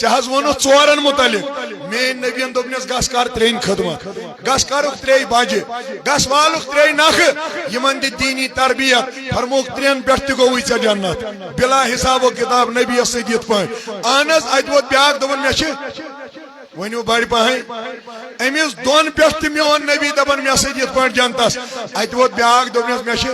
ژےٚ حظ ووٚنُتھ ژورن متعلق میٲنۍ نبین دوٚپنس گژھ کر ترٛیٚنۍ خدمت گژھ کرُکھ ترٛیٚیہِ بجہِ گژھ والُکھ ترٛیٚیہِ نکھٕ یمن دِ دیٖنی تربیت فرمووُکھ ترٛٮ۪ن پٮ۪ٹھ تہِ گوٚوُے ژےٚ جنت بلا حساب و کتاب نبیس سۭتۍ یِتھ پٲٹھۍ اہن حظ اتہِ ووت بیاکھ دوٚپُن مےٚ چھِ ؤنِو بڑِ پہن أمِس دۄن پٮ۪ٹھ تہِ میون نبی دپان مےٚ سۭتۍ یِتھ پٲٹھۍ جنتس اتہِ ووت بیاکھ دوٚپنس مےٚ چھِ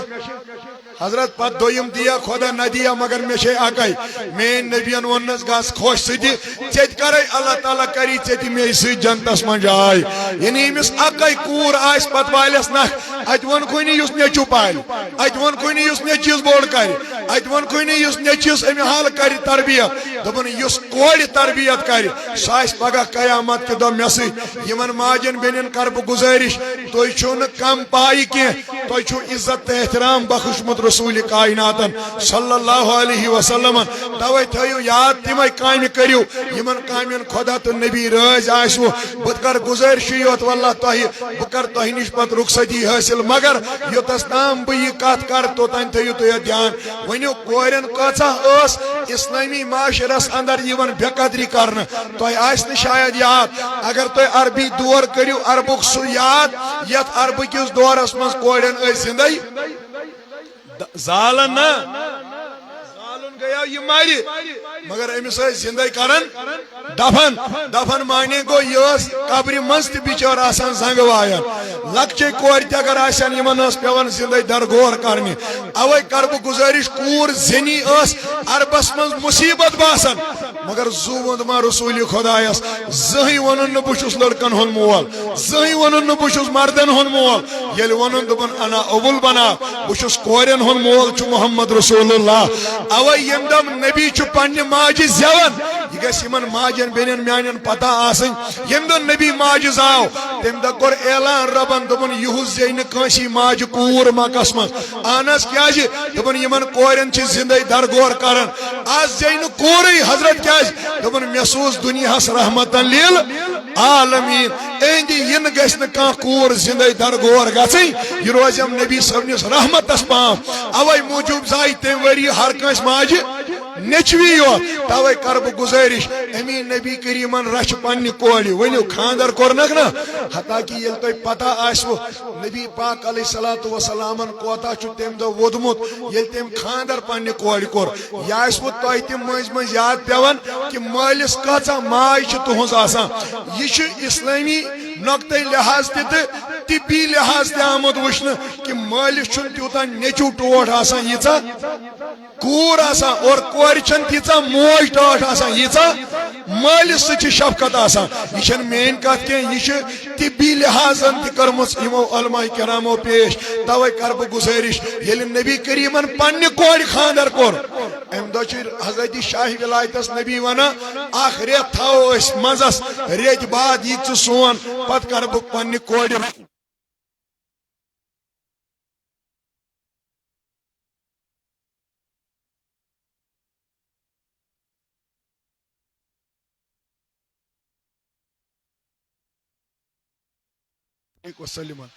حضرت پت دویم دیا خدا نہ دیا مگر مے چھے اکائی مین نبیان ونس گاس خوش سدی ژےٚ کرے اللہ تعالیٰ کری ژےٚ مے سۭتۍ جنتس من جاے یعنی أمِس اکائی کوٗر آسہِ پتہٕ والٮ۪س نکھ اتہِ ووٚنکھٕے نہٕ یُس نیٚچوٗ پالہِ اتہِ ووٚنکھٕے نہٕ یُس نیٚچوِس بوٚڑ کرِ اتہِ ووٚنکھٕے نہٕ یُس نیٚچوِس امہِ حال کرِ تربیت دوٚپُن یُس کورِ تربیت کرِ سُہ آسہِ پگاہ قیامت کہِ دۄہ مےٚ سۭتۍ یِمن ماجن بیٚنٮ۪ن کرٕ بہٕ گُزٲرِش تُہۍ چھِو نہٕ کم پایہِ کینٛہہ تۄہہِ چھُو عزت تہٕ احترام بخشمُت رسول کائناتن صلی اللہ علیہ وسلم توے تھٲیِو یاد تِمے کامہِ کٔرِو یمن کامٮ۪ن خدا تہٕ نبی رٲضۍ آسوٕ بہٕ کر گُزٲرشٕے یوت واللہ تۄہہِ بہٕ کر تۄہہِ نِش پتہٕ رخصتی حٲصِل مگر یوٚتس تام بہٕ یہِ کتھ کر توٚتام تھٲیِو تُہۍ اتھ دھیان ؤنِو کورٮ۪ن کۭژاہ ٲس اسلٲمی معاشرس اندر یِوان بے قدری کرنہٕ تۄہہِ آسہِ نہٕ شاید یاد اگر تُہۍ عربی دور کٔرِو عربُک سُہ یاد یتھ عربہٕ کِس دورس منٛز کورٮ۪ن ٲسۍ زندے زالن نا زالن گیا یہ مارِ مگر امس زندے کرن دفن دفن مانے گو یہ قبر مز تہ بچار آسان زنگ وایان لکچے کور تہ اگر آسان یمن پیوان زندے درگور کرنی اوے کر بہ گزارش کور زنی اس عربس مز مصیبت باسان مگر زو وند ما رسول خدایس زہی ونن بچس لڑکن ہن مول زہی ونن بچس مردن ہن مول یل ونن دبن انا اول بنا بچس کورن ہن مول چھ محمد رسول اللہ اوے یم دم نبی چھ پنہ ماجہ زیون یہ گژھِ یمن ماجن بیٚنٮ۪ن میانٮ۪ن پتہ آسٕنۍ ییٚمہِ دۄہ نبی ماجہ زاو تمہِ دۄہ کوٚر اعلان ربن دوٚپُن یِہُس زیٚیہِ نہٕ کٲنٛسی ماجہ کوٗر مکس منٛز اہن حظ کیازِ دوٚپُن یمن کورٮ۪ن چھِ زندے درگور کران آز زیٚیہِ نہٕ کوٗرٕے حضرت کیازِ دوٚپُن مےٚ سوٗز دُنیاہس رحمتن لیل عالمیٖن اہندِ ین گژھِ نہٕ کانٛہہ کوٗر زندے درگور گژھٕنۍ یہِ روزیم نبی صٲبنِس رحمتس پام اوے موٗجوٗب زایہِ تمہِ ؤری ہر کٲنٛسہِ ماجہِ نیچوی یوت توے کر بہ گزارش امی نبی کریمن رچ پنہ کورِ ؤنِو خاندر کورنکھ نا حتاکہ ییٚلہِ تۄہہِ پتہ آسوٕ نبی پاک علیہ الصلوۃ والسلامن کوتاہ چھُ تمہِ دۄہ ووٚدمُت ییٚلہِ تٔمۍ خاندر پنہ کورِ کوٚر یہِ آسوٕ تۄہہِ تہِ مٔنٛزۍ مٔنٛزۍ یاد پیوان کہِ مٲلِس کۭژاہ ماے چھِ تُہنٛز آسان یہِ چھُ اسلٲمی نۄقطے لحاظ تہِ تہٕ طبی لحاظ تہِ آمُت وٕچھنہٕ کہِ مٲلِس چھُنہٕ تیوٗتاہ نیٚچوٗ ٹوٹھ آسان ییٖژاہ کوٗر آسان اور کورِ چھنہٕ تیٖژاہ موج ٹاٹھ آسان ییٖژاہ مٲلِس سۭتۍ چھِ شفقت آسان یہِ چھنہٕ میٲنۍ کتھ کینٛہہ یہِ چھِ طبی لحاظن تہِ کٔرمٕژ یِمو علماء کرامو پیش توے کر بہٕ گُزٲرِش ییٚلہِ نبی کریٖمن پننہِ کورِ خاندر کوٚر امہِ دۄہ چھِ حضرت شاہ ولایتس نبی ونان اکھ رٮ۪تھ تھاوو أسۍ منٛزس رٮ۪تۍ بعد یہِ ژٕ سون پتہٕ کر بہٕ پننہِ کورِ وسلم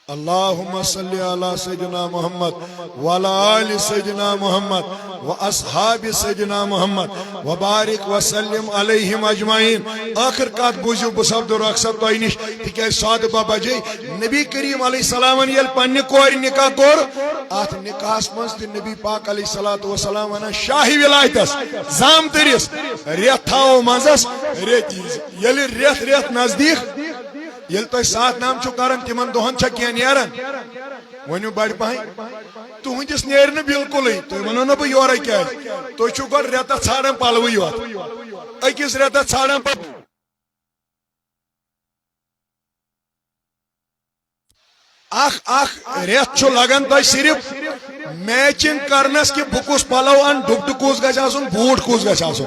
اللهم صل على سيدنا محمد وعلى آل سيدنا محمد واصحاب سيدنا محمد وبارك وسلم عليهم اجمعين آخر کات بوزیو بہ سبد رخصت تۄہہِ نِش تِکیازِ سادٕ بہ بجے نبی کریم علیہ السلامن ییٚلہِ پننہِ کورِ نکاح کوٚر اتھ نکاحس منٛز تہِ نبی پاک علیہ الصلوۃ والسلام ونان شاہ ولایتس زامتٕرِس رٮ۪تھ تھاوو منٛزس رٮ۪تھ ییٚلہِ رٮ۪تھ رٮ۪تھ نزدیٖک ییٚلہِ تۄہہِ ساتھ نام چھُو کران تِمن دۄہن چھا کینٛہہ نیران ؤنِو بڑِ پہن تُہنٛدِس نیرِ نہٕ بِلکُلٕے تُہۍ ونو نہٕ بہٕ یورے کیازِ تُہۍ چھِو گۄڈٕ رٮ۪تس ژھانڈان پلوٕے یوت أکِس رٮ۪تس ژھانڈان پتہٕ اکھ رٮ۪تھ چھُ لگان تۄہہِ صرف میچنگ کرنس کہ بہ کس پلو ان ڈپٹہ کس گژھِ آسُن بوٹ کس گژھِ آسُن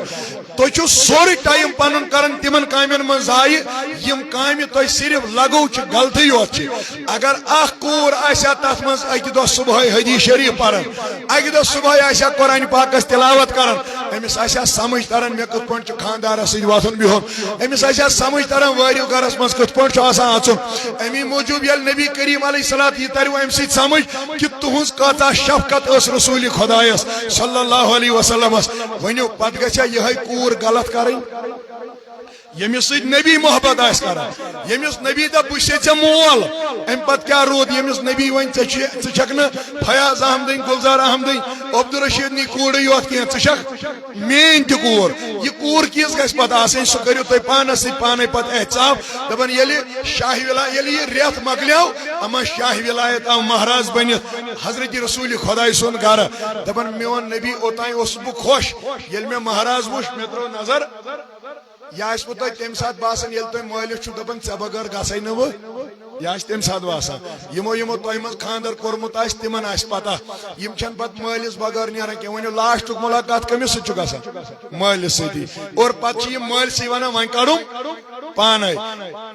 تُہۍ چھِو سورُے ٹایم پنُن کران تِمن کامٮ۪ن منٛز ضایہِ یِم کامہِ تۄہہِ صرف لگو چھِ غلطی یوت چھِ اگر اکھ کوٗر آسہِ ہا تتھ منٛز اکہِ دۄہ صبحٲے حدیث شریف پران اکہِ دۄہ صبحٲے آسہِ ہا قرآن پاکس تلاوت کران امس آسیا سمجھ تران مے کت پٲٹھۍ چھُ خاندارس سۭتۍ وۄتھُن بِہُن امس آسیا سمجھ تران وٲرِو گرس منٛز کت پٲٹھۍ چھُ آسان اژُن امی موٗجوٗب ییٚلہِ نبی کریم علیہ الصلوۃ یہِ ترِوٕ امہِ سۭتۍ سمجھ کہ تُہنٛز کۭژاہ شفقت ٲس رسول خۄدایس صلی اللہ علیہ وسلمس ؤنِو پتہٕ گژھیا یِہے کوٗر غلط کرٕنۍ ییٚمِس سۭتۍ نبی محبت آسہِ کران ییٚمِس نبی دپ بہٕ چھُسے ژےٚ مول امہِ پتہٕ کیٛاہ روٗد ییٚمِس نبی وۄنۍ ژٕ چھکھ نہٕ فیاض احمدٕنۍ گُلزار احمدٕنۍ عبدالرشیٖدنٕے کوٗرٕے یوت کینٛہہ ژٕ چھکھ میٲنۍ تہِ کوٗر یہِ کوٗر کِژھ گژھِ پتہٕ آسٕنۍ سُہ کٔرِو تُہۍ پانس سۭتۍ پانے پتہٕ احتساب دپان ییٚلہِ شاہ ییٚلہِ یہِ رٮ۪تھ مۄکلیو اما شاہ ولایت آو مہراز بٔنِتھ حضرت رسول خۄداے سُنٛد گرٕ دپان میون نبی اوتانۍ اوسُس بہٕ خۄش ییٚلہِ مےٚ مہراز وُچھ مےٚ ترٲو نظر یہ آسہِ تۄہہِ تمہِ ساتہٕ باسان ییٚلہِ تۄہہِ مٲلِس چھُو دپان ژےٚ بغٲر گژھے نہٕ بہٕ یہ آسہِ تمہِ ساتہٕ باسان یِمو تۄہہِ منٛز خاندر کوٚرمُت آسہِ تِمن آسہِ پتہ یِم چھنہٕ پتہٕ مٲلِس بغٲر نیران کینٛہہ ؤنِو لاسٹُک مُلاقات کٔمِس سۭتۍ چھُ گژھان مٲلِس سۭتی اور پتہٕ چھِ یِم مٲلسٕے ونان وۄنۍ کڑُم پانے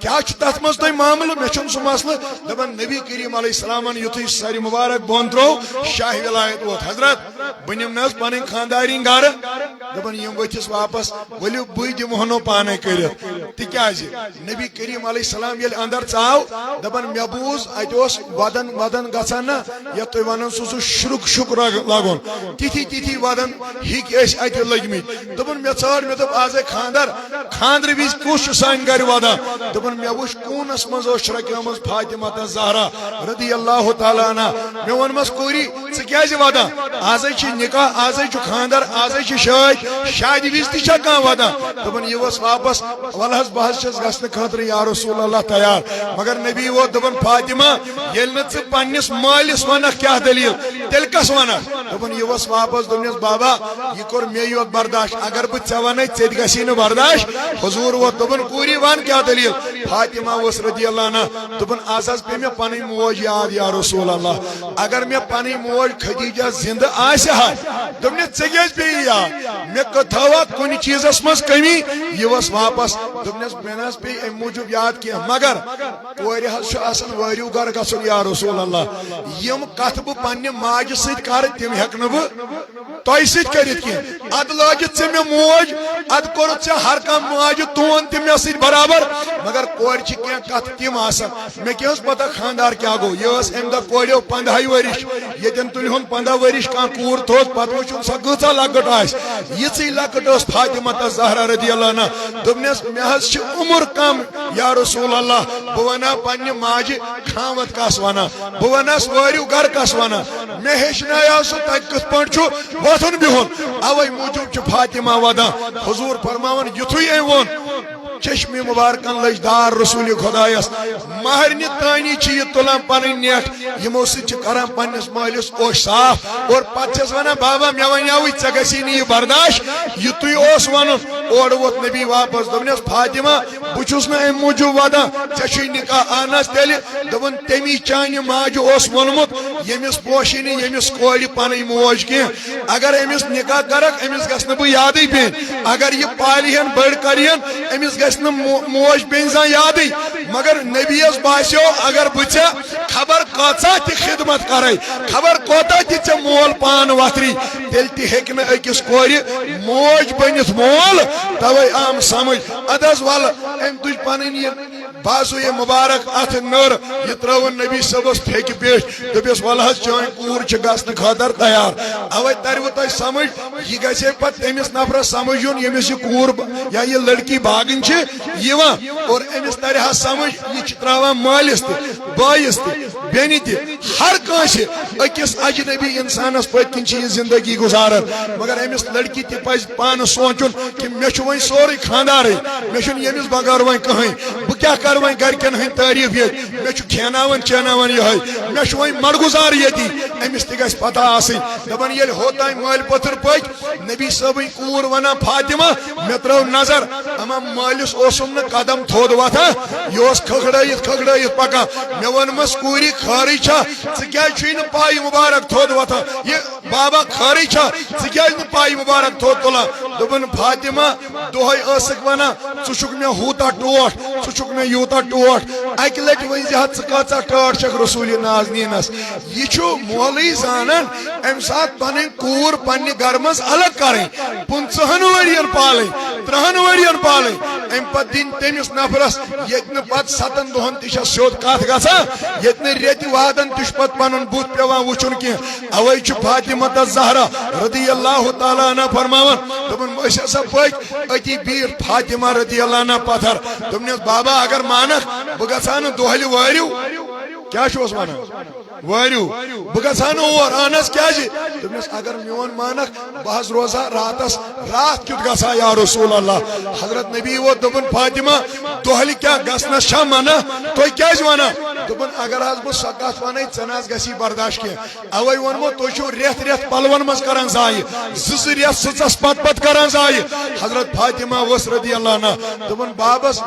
کیٛاہ چھُ تتھ منٛز تۄہہِ معاملہٕ مےٚ چھُنہٕ سُہ مسلہٕ دپان نبی کریم علیہ السلامن یُتھُے سرِ مُبارک بۄن ترٛوو شاہ ولایت ووت حضرت بہٕ نِمہٕ نہٕ حظ پنٕنۍ خاندارِنۍ گرٕ دپان یِم ؤتھِس واپس ؤلِو بٕے دِمہونو پانے کٔرِتھ تِکیٛازِ نبی کریم علیہ السلام ییٚلہِ اندر ژاو دپان مےٚ بوٗز اتہِ اوس ودن گژھان نا یتھ تُہۍ ونان سُہ شُرُک شُک لگُن تِتھی ودن ہِکۍ ٲسۍ اتہِ لٔگمٕتۍ دوٚپُن مےٚ ژھٲر مےٚ دوٚپ آزے خاندرٕ وِزِ کُس چھُ سانہِ گرِ ودان دوٚپُن مےٚ وُچھ کوٗنس منٛز ٲس شرکیٲمٕژ فاطمہ تہٕ زہرا رضی اللہ تعالیٰ عنہا مےٚ ووٚنمس کوٗری ژٕ کیٛازِ ودان آزے چھُ نکاح آزے چھُ خاندر آزے چھِ شادِ وِزِ تہِ چھا کانٛہہ ودان دوٚپُن یہِ ؤژھ واپس ول حظ بہٕ حظ چھس گژھنہٕ خٲطرٕ یا رسول اللہ تیار مگر نبی ووت دوٚپُن فاطمہ ییٚلہِ نہٕ ژٕ پننِس مٲلِس ونکھ کیٛاہ دلیٖل تیٚلہِ کس ونکھ دوٚپُن یہِ ؤژھ واپس دوٚپنس بابا یہِ کوٚر مے یوت برداشت اگر بہٕ ژےٚ ونے ژےٚ تہِ گژھی نہٕ برداشت حضوٗر ووت دوٚپُن کوٗری ون کیٛاہ دلیٖل فاطمہ ؤژھ رضی اللہ عنہا دوٚپُن آز حظ پے مےٚ پنٕنۍ موج یاد یا رسول اللہ اگر مےٚ پنٕنۍ موج خدیجہ زندٕ آسہِ ہا دوٚپنس ژےٚ کیٛازِ پیٚیہِ یاد مےٚ تھٲوا کُنہِ چیٖزس منٛز کٔمی یہِ ؤژھ واپس دوٚپنس مےٚ نہ حظ پیٚیہِ امہِ موٗجوٗب یاد کینٛہہ مگر کورِ حظ چھُ آسان وٲرِو گرٕ گژھُن یا رسول اللہ یِم کتھٕ بہٕ پننہِ ماجہِ سۭتۍ کرٕ تِم ہٮ۪کہٕ نہٕ بہٕ تۄہہِ سۭتۍ کٔرِتھ کینٛہہ ادٕ لٲگِتھ ژےٚ مےٚ موج ادٕ کوٚرُتھ ژےٚ ہر کانٛہہ ماجہِ تون تہِ مےٚ سۭتۍ برابر مگر کورِ چھِ کینٛہہ کتھٕ تِم آسان مےٚ کیٛاہ ٲس پتہ خاندار کیٛاہ گوٚو یہِ ٲس امہِ دۄہ کوریو 15 ؤرِش ییٚتٮ۪ن تُلہون 15 ؤرِش کانٛہہ کوٗر تھوٚد پتہٕ وٕچھُن سۄ کۭژاہ لۄکٕٹ آسہِ یِژٕے لۄکٕٹ ٲس فاطمہ تہٕ زہرا رضی اللہ عنہا دوٚپنس مےٚ حظ چھِ عمر کم یا رسول اللہ بہٕ ونہا پننہِ ماجہِ خاوند کس ونان بہٕ ونہس وٲرِو گرٕ کس ونان مےٚ ہیٚچھنایاو سُہ تتہِ کِتھ پٲٹھۍ چھُ وۄتھُن بِہُن اوے موٗجوٗب چھُ فاطمہ ودان حضوٗر فرماوان یُتھُے أمۍ ووٚن چشمہِ مُبارکن لٔج دار رسول خۄدایس مہرنہِ تانی چھِ یہِ تُلان پنٕنۍ نیٹھ یِمو سۭتۍ چھِ کران پننِس مٲلِس اوش صاف اور پتہٕ چھس ونان بابا مےٚ ونیاوٕے ژےٚ گژھی نہٕ یہِ برداشت یِتُے اوس ونُن اورٕ ووت نبی واپس دوٚپنس فاطمہ بہٕ چھُس نہٕ امہِ موٗجوٗب ودان ژےٚ چھُے نکاح اہن حظ تیٚلہِ دوٚپُن تمی چانہِ ماجہِ اوس ووٚنمُت ییٚمِس پوشی نہٕ ییٚمِس کورِ پنٕنۍ موج کینٛہہ اگر أمِس نکاح کرکھ أمِس گژھِ نہٕ بہٕ یادٕے پیٚنۍ اگر یہِ پالہِ ہن بٔڑ کرِہن أمِس گژھِ نہٕ موج پیٚنۍ زانٛہہ یادٕے مگر نبیَس باسیو اگر بہٕ ژےٚ خبر کۭژاہ تہِ خدمت کرے خبر کوتاہ تہِ ژےٚ مول پان وتھری تیٚلہِ تہِ ہیٚکہِ نہٕ أکِس کورِ موج بٔنِتھ مول توے آم سمجھ اد حظ ولہٕ أمۍ تُج پنٕنۍ یہِ بازوٗ مُبارک اتھ نٔر یہِ ترٲوٕن نبی صٲبس پھیٚکہِ پیش دوٚپُس ولہٕ حظ چٲنۍ کوٗر چھِ گژھنہٕ خٲطرٕ تیار اوے ترِوٕ تۄہہِ سمجھ یہِ گژھِ ہے پتہٕ تٔمِس نفرس سمجھ یُن ییٚمِس یہِ کوٗر یا یہِ لڑکی باغٕنۍ چھِ یِوان اور أمِس ترِ ہا سمجھ یہِ چھِ تراوان مٲلِس تہِ بٲیِس تہِ بیٚنہِ تہِ ہر کٲنٛسہِ أکِس اجنبی انسانس پٔتۍ کِنۍ چھِ یہِ زندگی گُزاران مگر أمِس لڑکی تہِ پزِ پانہٕ سونچُن کہ مےٚ چھُ وۄنۍ سورُے خاندارٕے مےٚ چھُنہٕ ییٚمِس بغٲر وۄنۍ کٕہٕنۍ بہٕ کیٛاہ کرٕ وۄنۍ گرِکٮ۪ن ہٕنٛدۍ تعریٖف ییٚتہِ مےٚ چھُ کھیناوان چیناوان یِہوے مےٚ چھُ وۄنۍ مڑگُزار ییٚتی أمِس تہِ گژھِ پتہ آسٕنۍ دپان ییٚلہِ ہوتانۍ مٲلۍ پٔتھر پٔکۍ نبی صٲبٕنۍ کوٗر ونان فاطمہ مےٚ ترٲو نظر اما مٲلِس اوسُم نہٕ قدم تھوٚد وتھان یہِ اوس کھکھڑٲیِتھ پکان مےٚ ووٚنمس کوٗری خٲرٕے چھا ژٕ کیٛازِ چھُے نہٕ پاے مُبارک تھوٚد وتھان یہِ بابا خٲرٕے چھا ژٕ کیٛازِ نہٕ پاے مُبارک تھوٚد تُلان دوٚپُن فاطمہ دۄہے ٲسٕکھ ونان ژٕ چھُکھ مےٚ ہوٗتاہ ٹوٹھ ژٕ چھُکھ مےٚ یوٗتاہ ٹوٹھ اکہِ لٹہِ ؤنۍ زِ ژٕ کۭژاہ ٹٲٹھ چھکھ رسوٗلِ نازنیٖنس یہِ چھُ مولٕے زانان امہِ ساتہٕ پنٕنۍ کوٗر پننہِ گرٕ منٛز الگ کرٕنۍ 50 ؤرین پالٕنۍ 30 ؤرین پالٕنۍ امہِ پتہٕ دِنۍ تٔمِس نفرس ییٚتہِ نہٕ پتہٕ 7 دۄہن تہِ چھےٚ سیوٚد کتھ گژھان ییٚتہِ نہٕ ریٚتہِ وادن تہِ چھُ پتہٕ پنُن بُتھ پیوان وٕچھُن کینٛہہ اوے چھُ فاطمہ زہرا رضی اللہ تعالیٰ عنہ فرماوان دوٚپُن أسۍ ہسا پٔکۍ أتی بیٖٹھ فاطمہ رضی اللہ عنہ پتھر دوٚپنس بابا اگر مانکھ بہٕ گژھٕ ہا نہٕ دۄہلہِ وٲرِو کیٛاہ چھُس ونان وٲرِو بہٕ گژھٕ ہا نہٕ اور اہن حظ کیٛازِ دوٚپنس اگر میون مانکھ بہٕ حظ روزٕ ہا راتس رات کیُتھ گژھٕ ہا یا رسول اللہ حضرت نبی ووت دوٚپُن فاطمہ دۄہلہِ کیٛاہ گژھنس چھا منع تُہۍ کیٛازِ ونان دوٚپُن اگر حظ بہٕ سۄ کتھ ونَے ژےٚ نہ حظ گژھی برداشت کینٛہہ اوے ووٚنمو تُہۍ چھِو رٮ۪تھ رٮ۪تھ پلون منٛز کران ضایہِ 2 رٮ۪تھ سٕژس پتہٕ کران ضایہِ حضرت فاطمہ ؤژھ رضی اللہ عنہ دوٚپُن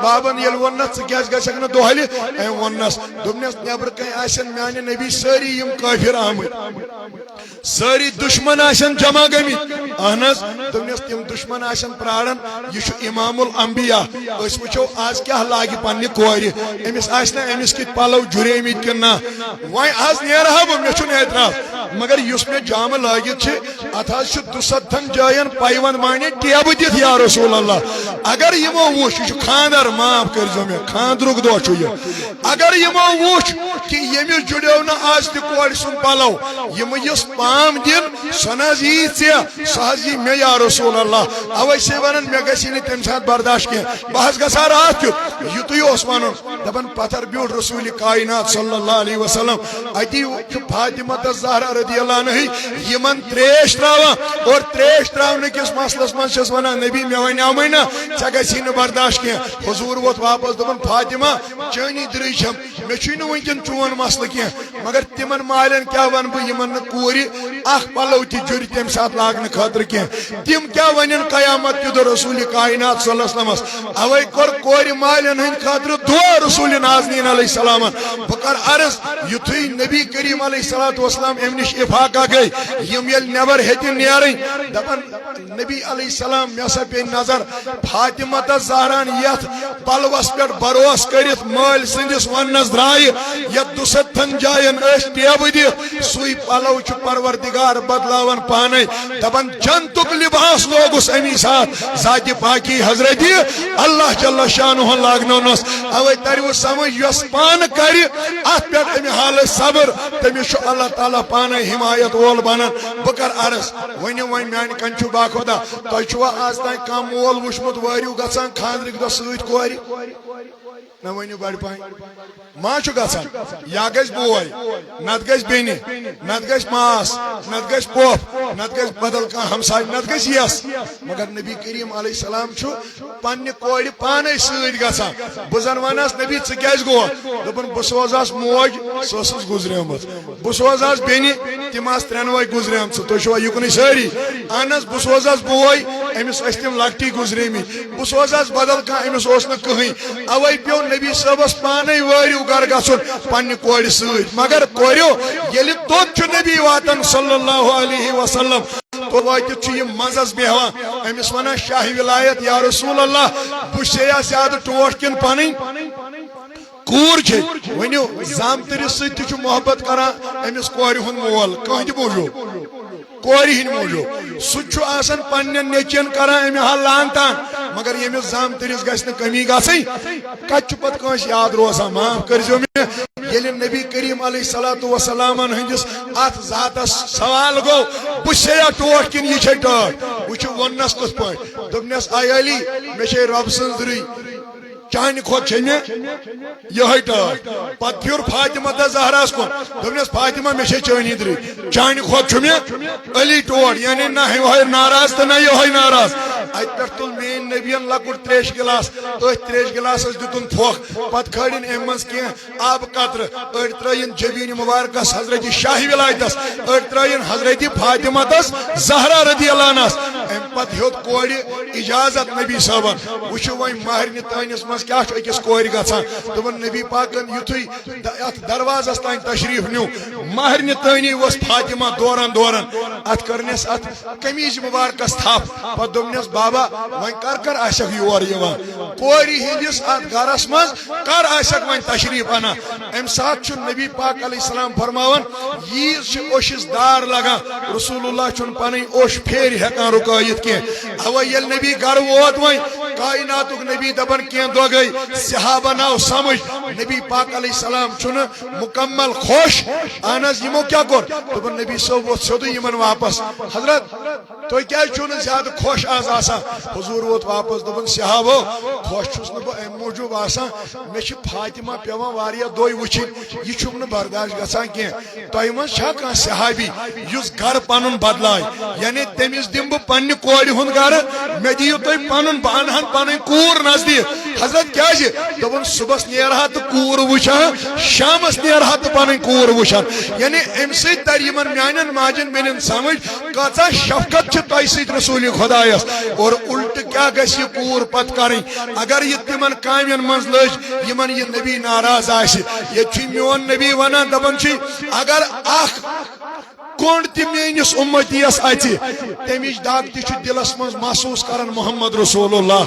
بابن ییٚلہِ ووٚننس ژٕ کیٛازِ گژھکھ نہٕ دۄہلہِ أمۍ ووٚننس دوٚپنس نٮ۪برٕ کَنۍ آسن میانہِ نبی سٲری یِم کٲفِر آمٕتۍ سٲری دُشمن آسن جمع گٔمٕتۍ اہن حظ دوٚپنس تِم دُشمن آسن پراران یہِ چھُ امام الانبیاء أسۍ وٕچھو آز کیٛاہ لاگہِ پننہِ کورِ أمِس آسہِ نا أمِس کِتھ پلو جُریمٕتۍ کِنہٕ نہ وۄنۍ آز نیرہا بہٕ مےٚ چھُنہٕ اعتراض مگر یُس مےٚ جامہٕ لٲگِتھ چھِ اتھ حظ چھُ 200 جاین پیوند مانہِ ٹیبہٕ دِتھ یا رسول اللہ اگر یِمو وٕچھ یہِ چھُ خاندر معاف کٔرزیٚو مےٚ خاندرُک دۄہ چھُ یہِ اگر یِمو وٕچھ کہِ ییٚمِس جُڑیو نہٕ آز تہِ کورِ سُنٛد پلو یِمہٕ یُس پام دِن سۄ نہ حظ یی ژےٚ سۄ حظ یی مےٚ یا رسول اللہ اوے چھِ ونان مےٚ گژھی نہٕ تمہِ ساتہٕ برداشت کینٛہہ بہٕ حظ گژھٕ ہا راتھ کیُتھ یِتُے اوس ونُن دپان پتھر بیوٗٹھ رسوٗلِ کاینات صلی اللہ علیہ وسلم اتی چھُ فاطمہ زہرا رضی اللہ عنہ یِمن تریش تراوان اور تریش تراونہٕ کِس مسلس منٛز چھس ونان نبی مےٚ ونیٛامٕے نہ ژےٚ گژھی نہٕ برداشت کینٛہہ حضوٗر ووت واپس دوٚپُن فاطمہ چٲنی درٕے چھم مےٚ چھُے نہٕ وٕنکیٚن چون مسلہٕ کینٛہہ مگر تِمن مالٮ۪ن کیٛاہ ونہٕ بہٕ یِمن نہٕ کورِ اکھ پلو تہِ جُرِ تمہِ ساتہٕ لاگنہٕ خٲطرٕ کینٛہہ تِم کیٛاہ ونن قیامت کہِ دۄہ رسوٗلِ کاینات صلی اللہ علیہ وسلمس اوے کوٚر کورِ مالٮ۪ن ہٕنٛدِ خٲطرٕ دُعا رسوٗلِ نازنیٖن علیہ السلامن بہٕ کرٕ عرض یُتھُے نبی کریم علیہ الصلوۃ والسلام امہِ نِش افاقہ گٔے یِم ییٚلہِ نٮ۪بر ہیٚتِنۍ نیرٕنۍ دپان نبی علیہ السلام مےٚ ہسا پیٚیہِ نظر فاطمہ زہران یتھ پلوس پٮ۪ٹھ بروس کٔرِتھ مٲلۍ سٕنٛدِس وننس درٛایہِ یتھ 200 جاین ٲسۍ ٹیبہٕ دِتھ سُے پلو چھُ پروردگار بدلاوان پانے دپان جنتُک لباس لوگُس امی ساتھ ذاتِ پاکی حضرت اللہ جل شانہ لاگنونس اوے ترِوٕ سمجھ یۄس پانہٕ کرِ اتھ پٮ۪ٹھ امہِ حالہٕ صبر تٔمِس چھُ اللہ تعالیٰ پانے حمایت وول بنان بہٕ کرٕ عرض ؤنِو وۄنۍ میانہِ کَنہِ چھُ باخۄدا تۄہہِ چھُوا آز تانۍ کانٛہہ مول وٕچھمُت وٲرِو گژھان خاندرٕکۍ دۄہ سۭتۍ کورِ نہ ؤنِو بڑِ پایہِ ما چھُ گژھان یا گژھِ بوے نتہٕ گژھِ بیٚنہِ نتہٕ گژھِ ماس نتہٕ گژھِ پۄپھ نتہٕ گژھِ بدل کانٛہہ ہمساے نتہٕ گژھِ یس مگر نبی کریم علیہ السلام چھُ پننہِ کورِ پانے سۭتۍ گژھان بہٕ زن ونس نبی ژٕ کیٛازِ گوٚوکھ دوٚپُن بہٕ سوزہس موج سۄ ٲسٕس گُزریمٕژ بہٕ سوزہس بیٚنہِ تِم آسہٕ 3 گُزریمژٕ تُہۍ چھِوا یُکنُے سٲری اہن حظ بہٕ سوزہس بوے أمِس ٲسۍ تِم لۄکٹی گُزریمٕتۍ بہٕ سوزہس بدل کانٛہہ أمِس اوس نہٕ کٕہٕنۍ اوے پیوٚو نبی صٲبس پانے وٲرِو گرٕ گژھُن پننہِ کورِ سۭتۍ مگر کوریو ییٚلہِ توٚت چھُ نبی واتان صلی اللہ علیہ وسلم تو وٲتِتھ چھُ یہِ منٛزس بیٚہوان أمِس ونان شاہ ولایت یا رسول اللہ بہٕ چھےٚ زیادٕ ٹوٹھ کِنہٕ پنٕنۍ کوٗر چھے ؤنِو زامتٕرِس سۭتۍ تہِ چھُ محبت کران أمِس کورِ ہُنٛد مول کٕہٕنٛدِ موٗجوٗب کورِ ہٕنٛدِ موٗجوٗب سُہ تہِ چھُ آسان پننٮ۪ن نیٚچین کران امہِ حال لان تان مگر ییٚمِس زامتٕرِس گژھِ نہٕ کٔمی گژھٕنۍ کتہِ چھُ پتہٕ کٲنٛسہِ یاد روزان معاف کٔرزیٚو مےٚ ییٚلہِ نبی کریم علیہ الصلوۃ والسلامن ہٕنٛدِس اتھ ذاتس سوال گوٚو بہٕ چھےٚ ٹوٹھ کِنہٕ یہِ چھے ٹٲٹھ وٕچھِو ووٚننس کِتھ پٲٹھۍ دوٚپنس اے علی مےٚ چھے رۄبہٕ سٕنٛز درٕے چانہِ کھۄتہٕ چھے مےٚ یِہے ٹٲٹھ پتہٕ پھیوٗر فاطمہ زہراہس کُن دوٚپنس فاطمہ مےٚ چھے چٲنی درٕے چانہِ کھۄتہٕ چھُ مےٚ علی ٹوٹھ یعنی نہ یِہوے ناراض تہٕ نہ یِہوے ناراض اتہِ پٮ۪ٹھ تُل میٲنۍ نبین لۄکُٹ تریش گِلاس أتھۍ تریش گِلاسس دِتُن پھۄکھ پتہٕ کھٲلِن امہِ منٛز کینٛہہ آبہٕ قطرٕ أڑۍ ترٲیِن جبیٖنہِ مُبارکس حضرت شاہ ولایتس أڑۍ ترٲیِن حضرت فاطمہ زہرا رضی اللہ عنہس امہِ پتہ ہیوت کورِ اجازت نبی صٲبن وٕچھِو وۄنۍ مہرنہِ تٲنِس منٛز کیٛاہ چھُ أکِس کورِ گژھان دوٚپُن نبی پاکن یُتھُے اتھ دروازس تانۍ تشریٖف نیوٗ مہرنہِ تٲنی ؤژھ فاطمہ دوران دوران اتھ کٔرنس اتھ قمیٖض مُبارکس تھپھ پتہٕ دوٚپنس بابا وۄنۍ کر آسٮ۪کھ یور یِوان کورِ ہِنٛدِس اتھ گرس منٛز کر آسٮ۪کھ وۄنۍ تشریٖف انان امہِ ساتہٕ چھُ نبی پاک علیہ السلام فرماوان ییٖژ چھِ اوشِس دار لگان رسول اللہ چھُنہٕ پنٕنۍ اوٚش پھیرِ ہٮ۪کان رُکٲیِتھ کینٛہہ اوے ییٚلہِ نبی گرٕ ووت وۄنۍ کائناتُک نبی دپان کینٛہہ دۄہ گٔے صحابن آو سمجھ نبی پاک علیہ السلام چھُنہٕ مکمل خوش اہن حظ یِمو کیٛاہ کوٚر دوٚپُن نبی صٲب ووت سیوٚدُے یِمن واپس حضرت تُہۍ کیٛازِ چھُو نہٕ زیادٕ خوش آز آسان حضوٗر ووت واپس دوٚپُن صحابو خوش چھُس نہٕ بہٕ امہِ موٗجوٗب آسان مےٚ چھِ فاطمہ پیٚوان واریاہ دۄہ وٕچھِنۍ یہِ چھُم نہٕ برداش گژھان کینٛہہ تۄہہِ منٛز چھا کانٛہہ صحابی یُس گرٕ پنُن بدلایہِ یعنی تٔمِس دِمہٕ بہٕ پننہِ کورِ ہُنٛد گرٕ مےٚ دِیِو تُہۍ پنُن بہٕ انہن پنٕنۍ کوٗر نزدیٖک حضرت کیٛازِ دوٚپُن صُبحس نیرہا تہٕ کوٗر وٕچھان شامس نیرہا تہٕ پنٕنۍ کوٗر وٕچھان یعنی امہِ سۭتۍ ترِ یِمن میانٮ۪ن ماجٮ۪ن بیٚنٮ۪ن سمجھ کۭژاہ شفقت چھِ تۄہہِ سۭتۍ رسوٗلِ خۄدایس اور الٹہٕ کیٛاہ گژھِ یہِ کوٗر پتہٕ کرٕنۍ اگر یہِ تِمن کامٮ۪ن منٛز لٔج یِمن یہِ نبی ناراض آسہِ ییٚتہِ چھُ میون نبی ونان دپان چھُے اگر اکھ کونڈ تہِ میٲنِس اُمتیس اژِ تمِچ دگ تہِ چھُ دلس منٛز محسوٗس کران محمد رسول اللہ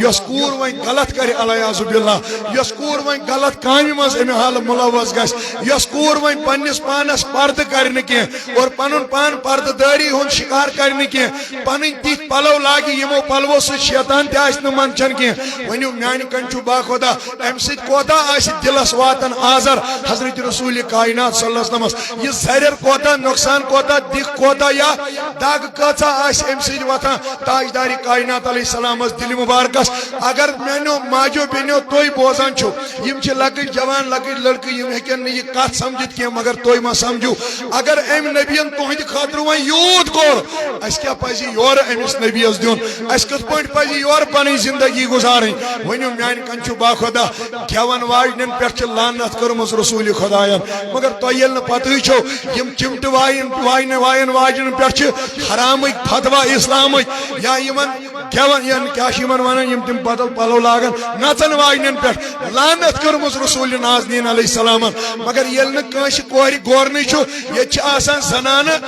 یۄس کوٗر وۄنۍ غلط کرِ علیاذ باللہ یۄس کوٗر وۄنۍ غلط کامہِ منٛز امہِ حالہٕ مُلوث گژھِ یۄس کوٗر وۄنۍ پننِس پانس پردٕ کرِ نہٕ کینٛہہ اور پنُن پان پردٕ دٲری ہُنٛد شِکار کرِ نہٕ کینٛہہ پنٕنۍ تِتھۍ پلو لاگہِ یِمو پلوو سۭتۍ شیطان تہِ آسہِ نہٕ منٛدچھان کینٛہہ ؤنِو میانہِ کنۍ چھُ باخۄدا امہِ سۭتۍ کوتاہ آسہِ دلس واتان آزر حضرت رسول کائنات صلی اللہ علیہ وسلم یہِ زرٮ۪ر کوتاہ نۄقصان کوتاہ دِکھ کوتاہ یا دگ کۭژاہ آسہِ امہِ سۭتۍ وۄتھان تاجدارِ کائنات علیہ السلامس دِلہِ مُبارکس اگر میانیو ماجو بیٚنیو تُہۍ بوزان چھِو یِم چھِ لۄکٕٹۍ جوان لۄکٕٹۍ لڑکہٕ یِم ہیٚکن نہٕ یہِ کتھ سمجھِتھ کینٛہہ مگر تُہۍ ما سمجھِو اگر امہِ نبیَن تُہنٛدِ خٲطرٕ وۄنۍ یوٗت کوٚر اسہِ کیٛاہ پزِ یورٕ أمِس نبیَس دیُن اسہِ کِتھ پٲٹھۍ پزِ یورٕ پنٕنۍ زندگی گُزارٕنۍ ؤنِو میانہِ کنۍ چھُ باخۄدا گٮ۪ون واجنٮ۪ن پٮ۪ٹھ چھِ لعنت کٔرمٕژ رسوٗلِ خۄداین مگر تۄہہِ ییٚلہِ نہٕ پتہٕے چھو یِم چِمٹہٕ واین واجنٮ۪ن پٮ۪ٹھ چھِ حرامٕکۍ فتوا اسلامٕکۍ یا یِمن گٮ۪ون کیٛاہ چھِ یِمن ونان یِم تِم بدل پلو لاگان نژن واجنٮ۪ن پٮ۪ٹھ لعنت کٔرمٕژ رسوٗلِ نازنیٖن علیہ السلامن مگر ییٚلہِ نہٕ کٲنٛسہِ کورِ گورنٕے چھُ ییٚتہِ چھِ آسان زنانہٕ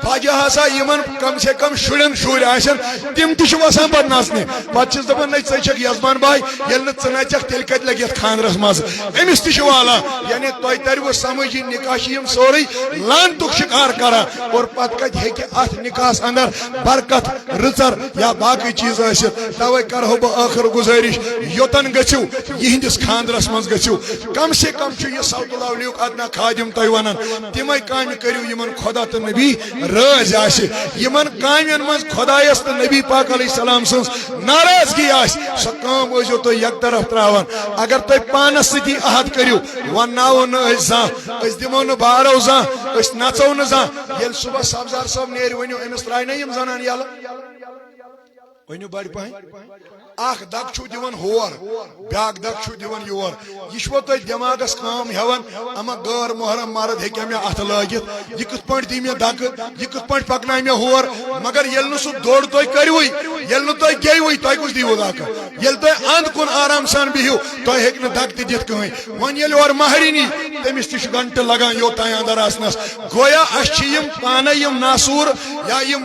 بجہِ ہسا یِمن کم سے کم شُرٮ۪ن شُرۍ آسن تِم تہِ چھِ وسان پتہٕ نژنہِ پتہٕ چھِس دپان نٔے ژٕ چھکھ یزبان باے ییٚلہِ نہٕ ژٕ نژکھ تیٚلہِ کتہِ لگہِ یتھ خاندرس منٛز أمِس تہِ چھُ والان یعنی تۄہہِ ترِوٕ سمجھ یہِ نکاح چھِ یِم سورُے لعنتُک شِکار کران اور پتہٕ کتہِ ہیٚکہِ اتھ نکاحس اندر برکت رٕژر یا باقٕے چیٖز ٲسِتھ توے کرہو بہٕ ٲخر گُزٲرِش یوٚتن گٔژھِو یِہنٛدِس خاندرس منٛز گٔژھِو کم سے کم چھُ یہِ سعد الاولیُک ادنا خادم تۄہہِ ونان تِمے کامہِ کٔرِو یِمن خۄدا تہٕ نبی رٲضۍ آسہِ یِمن کامٮ۪ن منٛز خۄدایس تہٕ نبی پاک علیہ السلام سٕنٛز ناراضگی آسہِ سۄ کٲم ٲسۍزیو تُہۍ یک طرف تراوان اگر تُہۍ پانس سۭتی عہد کٔرِو ونناوو نہٕ أسۍ زانٛہہ أسۍ دِمو نہٕ بارو زانٛہہ أسۍ نژو نہٕ زانٛہہ ییٚلہِ صبحس سبزار صٲب نیرِ ؤنِو أمِس ترٛایہِ نا یِم زنان یلہٕ ؤنِو بڑِ پہن اکھ دگ چھُو دِوان ہور بیاکھ دگ چھُو دِوان یور یہِ چھُوا تۄہہِ دٮ۪ماغس کٲم ہٮ۪وان اما غٲر محرم مرد ہیٚکیٛاہ مےٚ اتھٕ لٲگِتھ یہِ کِتھ پٲٹھۍ دی مےٚ دکہٕ یہِ کِتھ پٲٹھۍ پکنایہِ مےٚ ہور مگر ییٚلہِ نہٕ سُہ دوٚر تُہۍ کٔرِوٕے ییٚلہِ نہٕ تُہۍ گیٚیوٕے تۄہہِ کُس دیٖوٕ دکہٕ ییٚلہِ تُہۍ انٛد کُن آرام سان بِہِو تۄہہِ ہیٚکہِ نہٕ دگ تہِ دِتھ کٕہٕنۍ وۄنۍ ییٚلہِ اورٕ مہرِنی تٔمِس تہِ چھُ گنٹہٕ لگان یوٚتانۍ انٛدر اژنس گویا اسہِ چھِ یِم پانے یِم ناسوٗر یا یِم